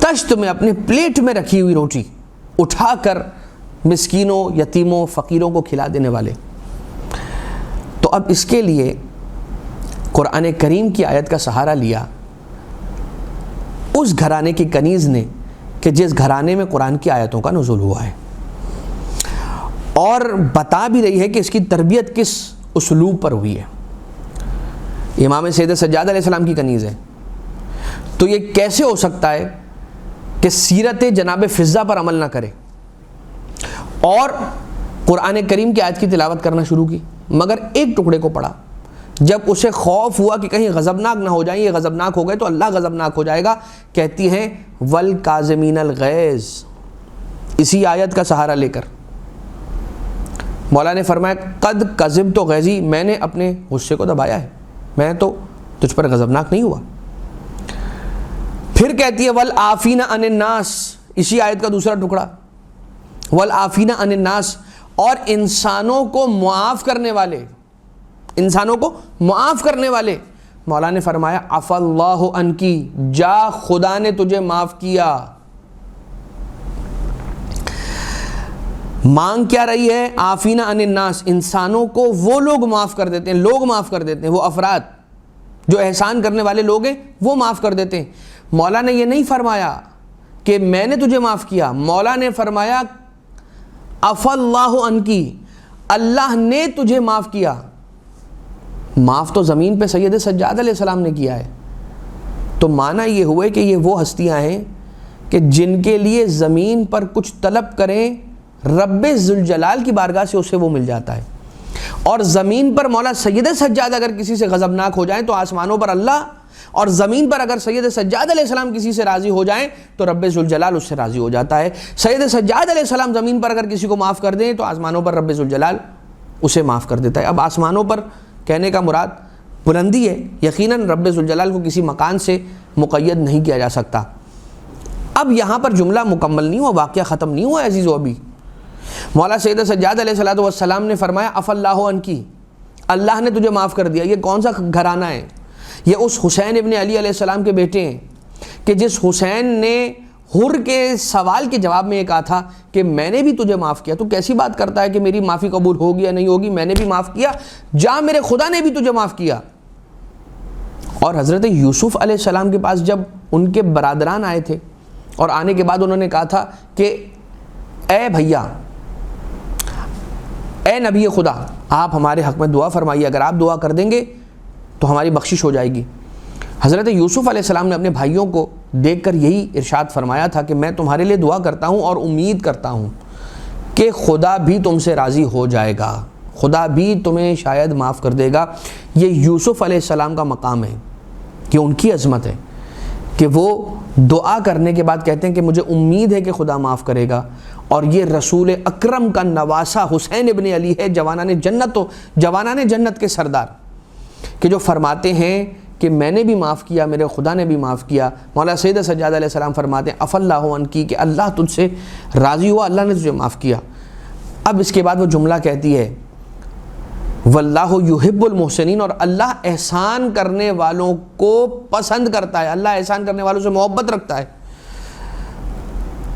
تشت میں، اپنے پلیٹ میں رکھی ہوئی روٹی اٹھا کر مسکینوں، یتیموں، فقیروں کو کھلا دینے والے۔ تو اب اس کے لیے قرآن کریم کی آیت کا سہارا لیا اس گھرانے کی کنیز نے کہ جس گھرانے میں قرآن کی آیتوں کا نزول ہوا ہے، اور بتا بھی رہی ہے کہ اس کی تربیت کس اسلوب پر ہوئی ہے۔ امام سید سجاد علیہ السلام کی کنیز ہے، تو یہ کیسے ہو سکتا ہے کہ سیرت جناب فضہ پر عمل نہ کرے اور قرآن کریم کی آیت کی تلاوت کرنا شروع کی، مگر ایک ٹکڑے کو پڑھا۔ جب اسے خوف ہوا کہ کہیں غضبناک نہ ہو جائیں، یہ غضبناک ہو گئے تو اللہ غضبناک ہو جائے گا، کہتی ہیں والکاظمین الغیظ، اسی آیت کا سہارا لے کر مولا نے فرمایا قد کظمت غیظی، میں نے اپنے غصے کو دبایا ہے، میں تو تجھ پر غضبناک نہیں ہوا۔ پھر کہتی ہے والعافین عن الناس، اسی آیت کا دوسرا ٹکڑا، والعافین عن الناس، اور انسانوں کو معاف کرنے والے، انسانوں کو معاف کرنے والے. مولا نے فرمایا عفا اللہ عنکی، جا خدا نے تجھے معاف کیا. مانگ کیا رہی ہے؟ عافینا عن الناس، انسانوں کو وہ لوگ معاف کر دیتے ہیں، لوگ معاف کر دیتے ہیں، وہ افراد جو احسان کرنے والے لوگ ہیں وہ معاف کر دیتے ہیں. مولا نے یہ نہیں فرمایا کہ میں نے تجھے معاف کیا، مولا نے فرمایا عفا اللہ عنکی، اللہ نے تجھے معاف کیا. معاف تو زمین پہ سید سجاد علیہ السلام نے کیا ہے. تو معنی یہ ہوئے کہ یہ وہ ہستیاں ہیں کہ جن کے لیے زمین پر کچھ طلب کریں رب ذوالجلال کی بارگاہ سے اسے وہ مل جاتا ہے. اور زمین پر مولا سید سجاد اگر کسی سے غضبناک ہو جائیں تو آسمانوں پر اللہ، اور زمین پر اگر سید سجاد علیہ السلام کسی سے راضی ہو جائیں تو رب ذوالجلال اس سے راضی ہو جاتا ہے. سید سجاد علیہ السلام زمین پر اگر کسی کو معاف کر دیں تو آسمانوں پر رب ذوالجلال اسے معاف کر دیتا ہے. اب آسمانوں پر کہنے کا مراد بلندی ہے، یقیناً رب ذوالجلال کو کسی مکان سے مقید نہیں کیا جا سکتا. اب یہاں پر جملہ مکمل نہیں ہوا، واقعہ ختم نہیں ہوا عزیزو. ابھی مولا سید سجاد علیہ السلام نے فرمایا عفا اللہ عنکی، اللہ نے تجھے معاف کر دیا. یہ کون سا گھرانہ ہے؟ یہ اس حسین ابن علی علیہ السلام کے بیٹے ہیں کہ جس حسین نے حر کے سوال کے جواب میں یہ کہا تھا کہ میں نے بھی تجھے معاف کیا. تو کیسی بات کرتا ہے کہ میری معافی قبول ہوگی یا نہیں ہوگی؟ میں نے بھی معاف کیا، جا میرے خدا نے بھی تجھے معاف کیا. اور حضرت یوسف علیہ السلام کے پاس جب ان کے برادران آئے تھے اور آنے کے بعد انہوں نے کہا تھا کہ اے بھیا، اے نبی خدا، آپ ہمارے حق میں دعا فرمائیے، اگر آپ دعا کر دیں گے تو ہماری بخشش ہو جائے گی. حضرت یوسف علیہ السلام نے اپنے بھائیوں کو دیکھ کر یہی ارشاد فرمایا تھا کہ میں تمہارے لیے دعا کرتا ہوں اور امید کرتا ہوں کہ خدا بھی تم سے راضی ہو جائے گا، خدا بھی تمہیں شاید معاف کر دے گا. یہ یوسف علیہ السلام کا مقام ہے، یہ ان کی عظمت ہے کہ وہ دعا کرنے کے بعد کہتے ہیں کہ مجھے امید ہے کہ خدا معاف کرے گا. اور یہ رسول اکرم کا نواسہ حسین ابن علی ہے، جوانان جنت کے سردار، کہ جو فرماتے ہیں کہ میں نے بھی معاف کیا، میرے خدا نے بھی معاف کیا. مولا سید سجاد علیہ السلام فرماتے ہیں عفا اللہ عنکی، کہ اللہ تجھ سے راضی ہوا، اللہ نے تجھے معاف کیا. اب اس کے بعد وہ جملہ کہتی ہے واللہ یحب المحسنین، اور اللہ احسان کرنے والوں کو پسند کرتا ہے، اللہ احسان کرنے والوں سے محبت رکھتا ہے.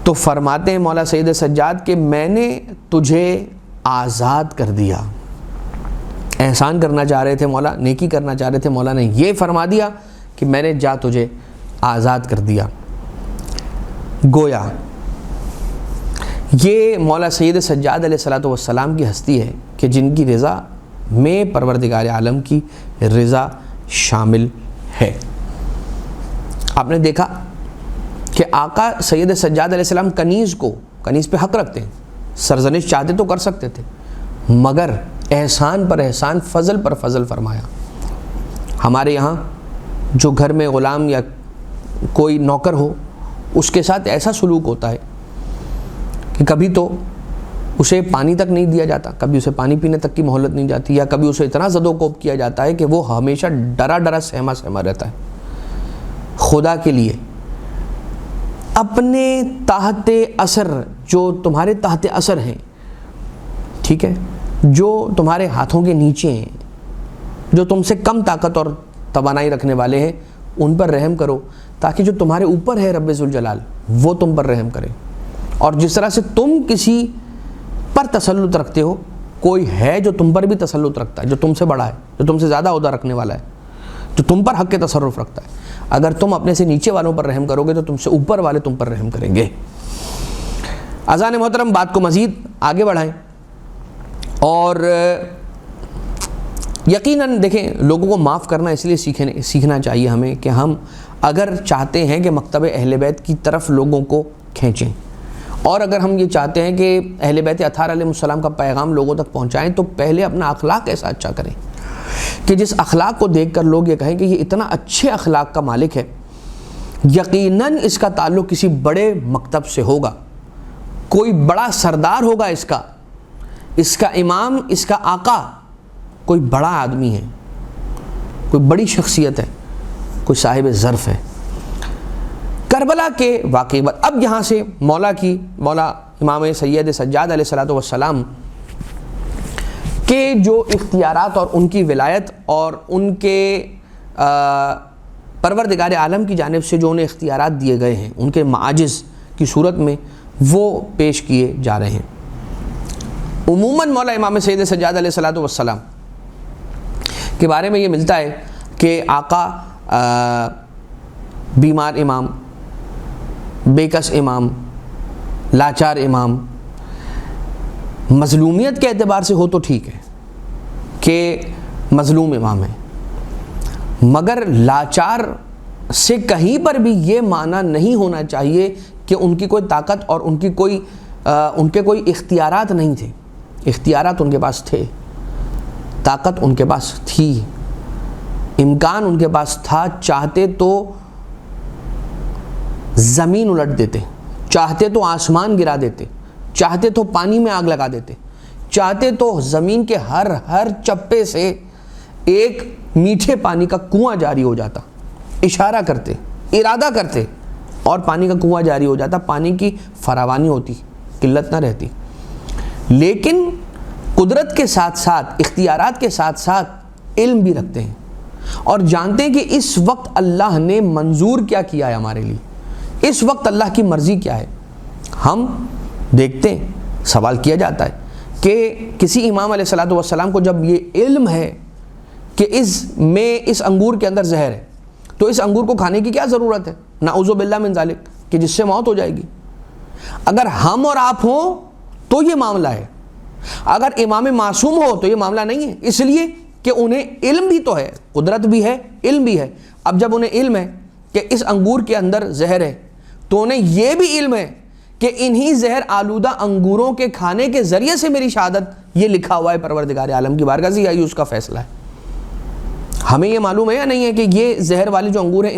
تو فرماتے ہیں مولا سید سجاد کہ میں نے تجھے آزاد کر دیا. احسان کرنا چاہ رہے تھے مولا، نیکی کرنا چاہ رہے تھے، مولا نے یہ فرما دیا کہ میں نے جا تجھے آزاد کر دیا. گویا یہ مولا سید سجاد علیہ السلام کی ہستی ہے کہ جن کی رضا میں پروردگار عالم کی رضا شامل ہے. آپ نے دیکھا کہ آقا سید سجاد علیہ السلام کنیز پہ حق رکھتے ہیں، سرزنش چاہتے تو کر سکتے تھے، مگر احسان پر احسان، فضل پر فضل فرمایا. ہمارے یہاں جو گھر میں غلام یا کوئی نوکر ہو، اس کے ساتھ ایسا سلوک ہوتا ہے کہ کبھی تو اسے پانی تک نہیں دیا جاتا، کبھی اسے پانی پینے تک کی مہلت نہیں جاتی، یا کبھی اسے اتنا زد و کوب کیا جاتا ہے کہ وہ ہمیشہ ڈرا سہما رہتا ہے. خدا کے لیے اپنے تحت اثر، جو تمہارے تحت اثر ہیں، ٹھیک ہے، جو تمہارے ہاتھوں کے نیچے ہیں، جو تم سے کم طاقت اور توانائی رکھنے والے ہیں، ان پر رحم کرو، تاکہ جو تمہارے اوپر ہے رب ذوالجلال وہ تم پر رحم کرے. اور جس طرح سے تم کسی پر تسلط رکھتے ہو، کوئی ہے جو تم پر بھی تسلط رکھتا ہے، جو تم سے بڑا ہے، جو تم سے زیادہ عہدہ رکھنے والا ہے، جو تم پر حق کے تصرف رکھتا ہے. اگر تم اپنے سے نیچے والوں پر رحم کرو گے تو تم سے اوپر والے تم پر رحم کریں گے. اذان محترم، بات کو مزید آگے بڑھائیں اور یقیناً دیکھیں، لوگوں کو معاف کرنا اس لیے سیکھنا چاہیے ہمیں کہ ہم اگر چاہتے ہیں کہ مکتب اہل بیت کی طرف لوگوں کو کھینچیں، اور اگر ہم یہ چاہتے ہیں کہ اہل بیت اطہار علیہ السلام کا پیغام لوگوں تک پہنچائیں، تو پہلے اپنا اخلاق ایسا اچھا کریں کہ جس اخلاق کو دیکھ کر لوگ یہ کہیں کہ یہ اتنا اچھے اخلاق کا مالک ہے، یقیناً اس کا تعلق کسی بڑے مکتب سے ہوگا، کوئی بڑا سردار ہوگا، اس کا امام، اس کا آقا کوئی بڑا آدمی ہے، کوئی بڑی شخصیت ہے، کوئی صاحب ظرف ہے. کربلا کے واقعے بعد اب یہاں سے مولا امام سید سجاد علیہ السلام کہ جو اختیارات اور ان کی ولایت اور ان کے پروردگار عالم کی جانب سے جو انہیں اختیارات دیے گئے ہیں ان کے معاجز کی صورت میں وہ پیش کیے جا رہے ہیں۔ عموماً مولا امام سید سجاد علیہ الصلوۃ والسلام کے بارے میں یہ ملتا ہے کہ آقا بیمار امام، بےکس امام، لاچار امام، مظلومیت کے اعتبار سے ہو تو ٹھیک ہے کہ مظلوم امام ہے، مگر لاچار سے کہیں پر بھی یہ معنی نہیں ہونا چاہیے کہ ان کی کوئی طاقت اور ان کے کوئی اختیارات نہیں تھے۔ اختیارات ان کے پاس تھے، طاقت ان کے پاس تھی، امکان ان کے پاس تھا، چاہتے تو زمین الٹ دیتے، چاہتے تو آسمان گرا دیتے، چاہتے تو پانی میں آگ لگا دیتے، چاہتے تو زمین کے ہر چپے سے ایک میٹھے پانی کا کنواں جاری ہو جاتا، اشارہ کرتے، ارادہ کرتے اور پانی کا کنواں جاری ہو جاتا، پانی کی فراوانی ہوتی، قلت نہ رہتی۔ لیکن قدرت کے ساتھ ساتھ، اختیارات کے ساتھ ساتھ علم بھی رکھتے ہیں اور جانتے ہیں کہ اس وقت اللہ نے منظور کیا کیا ہے ہمارے لیے، اس وقت اللہ کی مرضی کیا ہے۔ ہم دیکھتے ہیں، سوال کیا جاتا ہے کہ کسی امام علیہ الصلوۃ والسلام کو جب یہ علم ہے کہ اس انگور کے اندر زہر ہے تو اس انگور کو کھانے کی کیا ضرورت ہے، نعوذ باللہ من ذالک، کہ جس سے موت ہو جائے گی۔ اگر ہم اور آپ ہوں تو یہ معاملہ ہے، اگر امام معصوم ہو تو یہ معاملہ نہیں ہے، اس لیے کہ انہیں علم بھی تو ہے، قدرت بھی ہے، علم بھی ہے۔ اب جب انہیں علم ہے کہ اس انگور کے اندر زہر ہے تو انہیں یہ بھی علم ہے کہ انہی زہر آلودہ انگوروں کے کھانے کے ذریعے سے میری شہادت، یہ لکھا ہوا ہے پروردگار عالم کی بارگاہ سے، یہی اس کا فیصلہ ہے۔ ہمیں یہ معلوم ہے یا نہیں ہے کہ یہ زہر والے جو انگور ہیں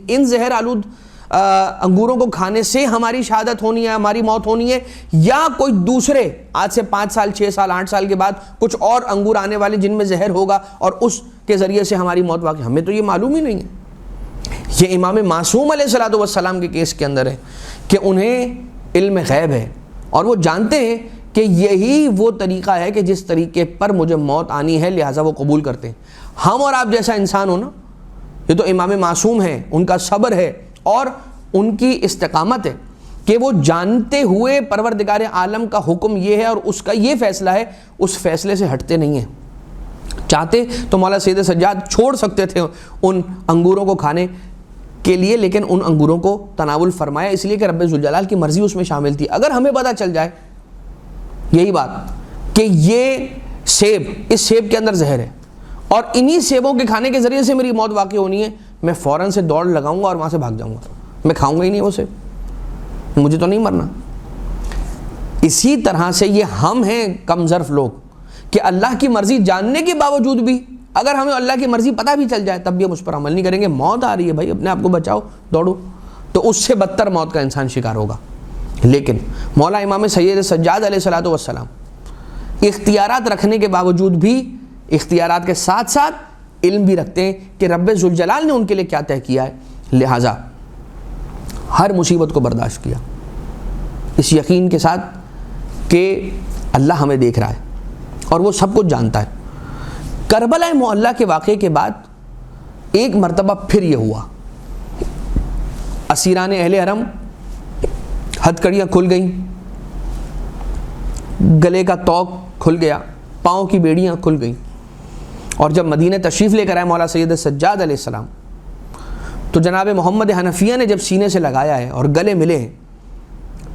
ان زہر آلود انگوروں کو کھانے سے ہماری شہادت ہونی ہے، ہماری موت ہونی ہے، یا کوئی دوسرے آج سے 5 سال 6 سال 8 سال کے بعد کچھ اور انگور آنے والے جن میں زہر ہوگا اور اس کے ذریعے سے ہماری موت واقع، ہمیں تو یہ معلوم ہی نہیں ہے۔ یہ امام معصوم علیہ الصلوۃ والسلام کے کیس کے اندر ہے کہ انہیں علم غیب ہے اور وہ جانتے ہیں کہ یہی وہ طریقہ ہے کہ جس طریقے پر مجھے موت آنی ہے، لہٰذا وہ قبول کرتے ہیں۔ ہم اور آپ جیسا انسان ہو نا، یہ تو امام معصوم ہے، ان کا صبر ہے اور ان کی استقامت ہے کہ وہ جانتے ہوئے پروردگار عالم کا حکم یہ ہے اور اس کا یہ فیصلہ ہے، اس فیصلے سے ہٹتے نہیں ہیں۔ چاہتے تو مولا سید سجاد چھوڑ سکتے تھے ان انگوروں کو کھانے کے لیے، لیکن ان انگوروں کو تناول فرمایا اس لیے کہ رب ذوالجلال کی مرضی اس میں شامل تھی۔ اگر ہمیں پتہ چل جائے یہی بات کہ یہ سیب، اس سیب کے اندر زہر ہے اور انہی سیبوں کے کھانے کے ذریعے سے میری موت واقع ہونی ہے، میں فوراً سے دوڑ لگاؤں گا اور وہاں سے بھاگ جاؤں گا، میں کھاؤں گا ہی نہیں وہ سیب، مجھے تو نہیں مرنا۔ اسی طرح سے یہ ہم ہیں کم ظرف لوگ کہ اللہ کی مرضی جاننے کے باوجود بھی اگر ہمیں اللہ کی مرضی پتہ بھی چل جائے تب بھی ہم اس پر عمل نہیں کریں گے۔ موت آ رہی ہے بھائی، اپنے آپ کو بچاؤ، دوڑو، تو اس سے بدتر موت کا انسان شکار ہوگا۔ لیکن مولا امام سید سجاد علیہ الصلوۃ والسلام اختیارات رکھنے کے باوجود بھی اختیارات کے ساتھ ساتھ علم بھی رکھتے ہیں کہ رب ذوالجلال نے ان کے لیے کیا طے کیا ہے، لہٰذا ہر مصیبت کو برداشت کیا اس یقین کے ساتھ کہ اللہ ہمیں دیکھ رہا ہے اور وہ سب کچھ جانتا ہے۔ کربلا معلی کے واقعے کے بعد ایک مرتبہ پھر یہ ہوا، اسیران اہل حرم ہتھ کڑیاں کھل گئیں، گلے کا توق کھل گیا، پاؤں کی بیڑیاں کھل گئیں، اور جب مدینہ تشریف لے کر آئے مولا سید سجاد علیہ السلام تو جناب محمد حنفیہ نے جب سینے سے لگایا ہے اور گلے ملے ہیں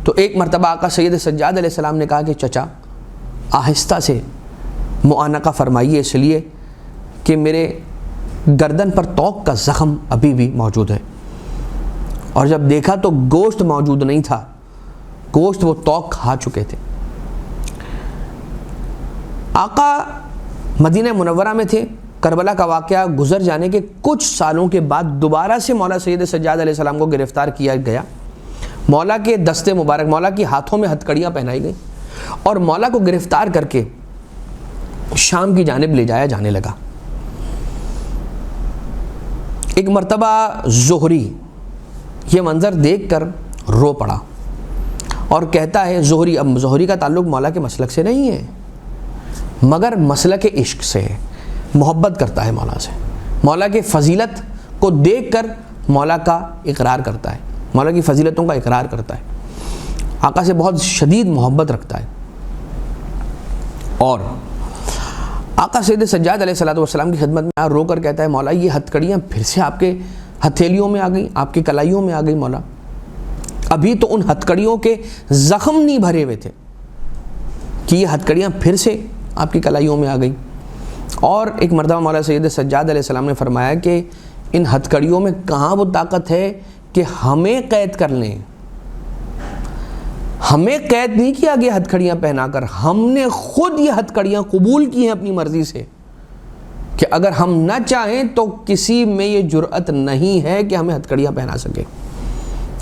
تو ایک مرتبہ آقا سید سجاد علیہ السلام نے کہا کہ چچا آہستہ سے معانقہ فرمائیے، اس لیے کہ میرے گردن پر توق کا زخم ابھی بھی موجود ہے۔ اور جب دیکھا تو گوشت موجود نہیں تھا، گوشت وہ توق کھا چکے تھے۔ آقا مدینہ منورہ میں تھے، کربلا کا واقعہ گزر جانے کے کچھ سالوں کے بعد دوبارہ سے مولا سید سجاد علیہ السلام کو گرفتار کیا گیا، مولا کے دستے مبارک، مولا کی ہاتھوں میں ہتھ کڑیاں پہنائی گئیں اور مولا کو گرفتار کر کے شام کی جانب لے جایا جانے لگا۔ ایک مرتبہ زہری یہ منظر دیکھ کر رو پڑا اور کہتا ہے زہری، اب زہری کا تعلق مولا کے مسلک سے نہیں ہے، مگر مسلک عشق سے ہے، محبت کرتا ہے مولا سے، مولا کے فضیلت کو دیکھ کر مولا کا اقرار کرتا ہے، مولا کی فضیلتوں کا اقرار کرتا ہے، آقا سے بہت شدید محبت رکھتا ہے۔ اور آقا سید سجاد علیہ السلام کی خدمت میں رو کر کہتا ہے مولا یہ ہتھکڑیاں پھر سے آپ کے ہتھیلیوں میں آ گئیں، آپ کی کلائیوں میں آ گئی مولا، ابھی تو ان ہتھکڑیوں کے زخم نہیں بھرے ہوئے تھے کہ یہ ہتھکڑیاں پھر سے آپ کی کلائیوں میں آ گئیں۔ اور ایک مرتبہ مولا سید سجاد علیہ السلام نے فرمایا کہ ان ہتھکڑیوں میں کہاں وہ طاقت ہے کہ ہمیں قید کر لیں، ہمیں قید نہیں کیا گیا ہتھکڑیاں پہنا کر، ہم نے خود یہ ہتھکڑیاں قبول کی ہیں اپنی مرضی سے کہ اگر ہم نہ چاہیں تو کسی میں یہ جرأت نہیں ہے کہ ہمیں ہتھکڑیاں پہنا سکے۔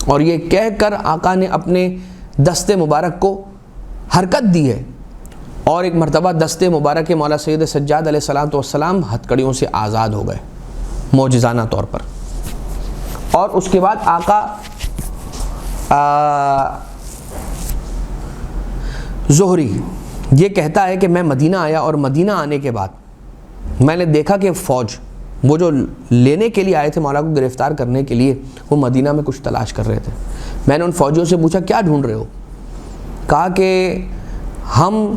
اور یہ کہہ کر آقا نے اپنے دست مبارک کو حرکت دی ہے، اور ایک مرتبہ دست مبارک مولا سید سجاد علیہ السلام ہتھکڑیوں سے آزاد ہو گئے معجزانہ طور پر۔ اور اس کے بعد آقا زہری یہ کہتا ہے کہ میں مدینہ آیا، اور مدینہ آنے کے بعد میں نے دیکھا کہ فوج وہ جو لینے کے لیے آئے تھے مولا کو گرفتار کرنے کے لیے، وہ مدینہ میں کچھ تلاش کر رہے تھے۔ میں نے ان فوجیوں سے پوچھا کیا ڈھونڈ رہے ہو؟ کہا کہ ہم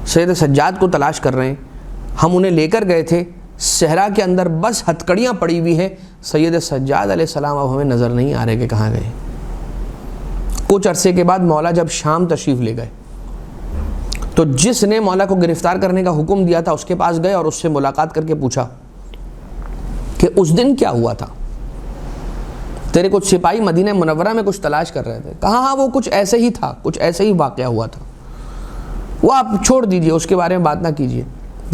سید سجاد کو تلاش کر رہے ہیں، ہم انہیں لے کر گئے تھے، صحرا کے اندر بس ہتھکڑیاں پڑی ہوئی ہیں، سید سجاد علیہ السلام اب ہمیں نظر نہیں آ رہے کہ کہاں گئے۔ کچھ عرصے کے بعد مولا جب شام تشریف لے گئے تو جس نے مولا کو گرفتار کرنے کا حکم دیا تھا اس کے پاس گئے اور اس سے ملاقات کر کے پوچھا کہ اس دن کیا ہوا تھا؟ تیرے کچھ سپاہی مدینہ منورہ میں کچھ تلاش کر رہے تھے۔ کہا ہاں وہ کچھ ایسے ہی تھا، کچھ ایسے ہی واقعہ ہوا تھا، وہ آپ چھوڑ دیجئے، اس کے بارے میں بات نہ کیجئے۔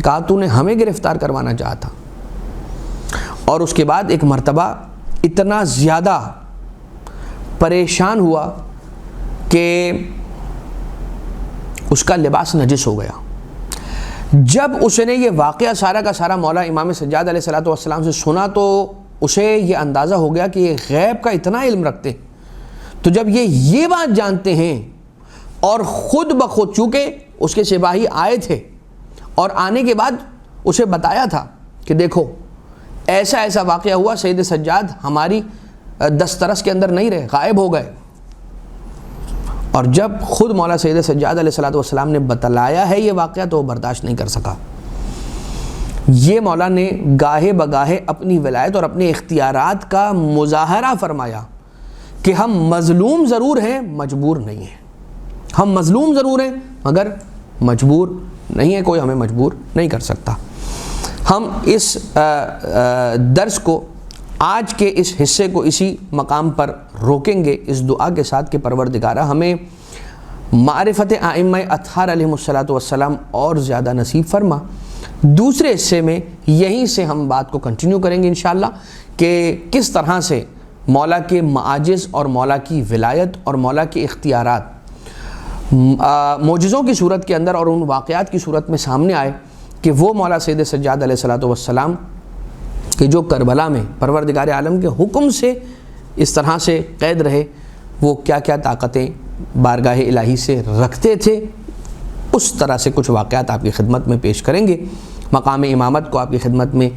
کہا تو نے ہمیں گرفتار کروانا چاہا تھا۔ اور اس کے بعد ایک مرتبہ اتنا زیادہ پریشان ہوا کہ اس کا لباس نجس ہو گیا۔ جب اس نے یہ واقعہ سارا کا سارا مولا امام سجاد علیہ السلام سے سنا تو اسے یہ اندازہ ہو گیا کہ یہ غیب کا اتنا علم رکھتے ہیں، تو جب یہ بات جانتے ہیں اور خود بخود، چونکہ اس کے سپاہی آئے تھے اور آنے کے بعد اسے بتایا تھا کہ دیکھو ایسا ایسا واقعہ ہوا، سید سجاد ہماری دسترس کے اندر نہیں رہے، غائب ہو گئے، اور جب خود مولا سید سجاد علیہ السلام نے بتلایا ہے یہ واقعہ تو وہ برداشت نہیں کر سکا۔ یہ مولا نے گاہے بگاہے اپنی ولایت اور اپنے اختیارات کا مظاہرہ فرمایا کہ ہم مظلوم ضرور ہیں مجبور نہیں ہیں، ہم مظلوم ضرور ہیں مگر مجبور نہیں ہے، کوئی ہمیں مجبور نہیں کر سکتا۔ ہم اس درس کو، آج کے اس حصے کو اسی مقام پر روکیں گے اس دعا کے ساتھ کہ پروردگارہ ہمیں معرفت ائمہ اطہار علیہم السلام اور زیادہ نصیب فرما۔ دوسرے حصے میں یہیں سے ہم بات کو کنٹینیو کریں گے انشاءاللہ کہ کس طرح سے مولا کے معاجز اور مولا کی ولایت اور مولا کے اختیارات معجزوں کی صورت کے اندر اور ان واقعات کی صورت میں سامنے آئے کہ وہ مولا سید سجاد علیہ السلام کہ جو کربلا میں پروردگار عالم کے حکم سے اس طرح سے قید رہے، وہ کیا کیا طاقتیں بارگاہ الہی سے رکھتے تھے، اس طرح سے کچھ واقعات آپ کی خدمت میں پیش کریں گے۔ مقام امامت کو آپ کی خدمت میں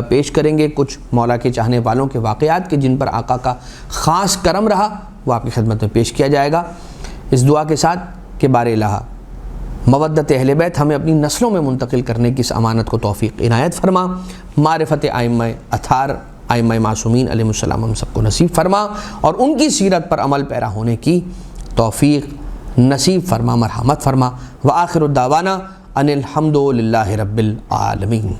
پیش کریں گے، کچھ مولا کے چاہنے والوں کے واقعات کے جن پر آقا کا خاص کرم رہا وہ آپ کی خدمت میں پیش کیا جائے گا، اس دعا کے ساتھ کہ بار الہ مودت اہل بیت ہمیں اپنی نسلوں میں منتقل کرنے کی اس امانت کو توفیق عنایت فرما، معرفت ائمہ اطہار ائمہ معصومین علیہم السلام ہم سب کو نصیب فرما، اور ان کی سیرت پر عمل پیرا ہونے کی توفیق نصیب فرما، مرحمت فرما۔ وآخر الدعوانا ان الحمد للہ رب العالمین۔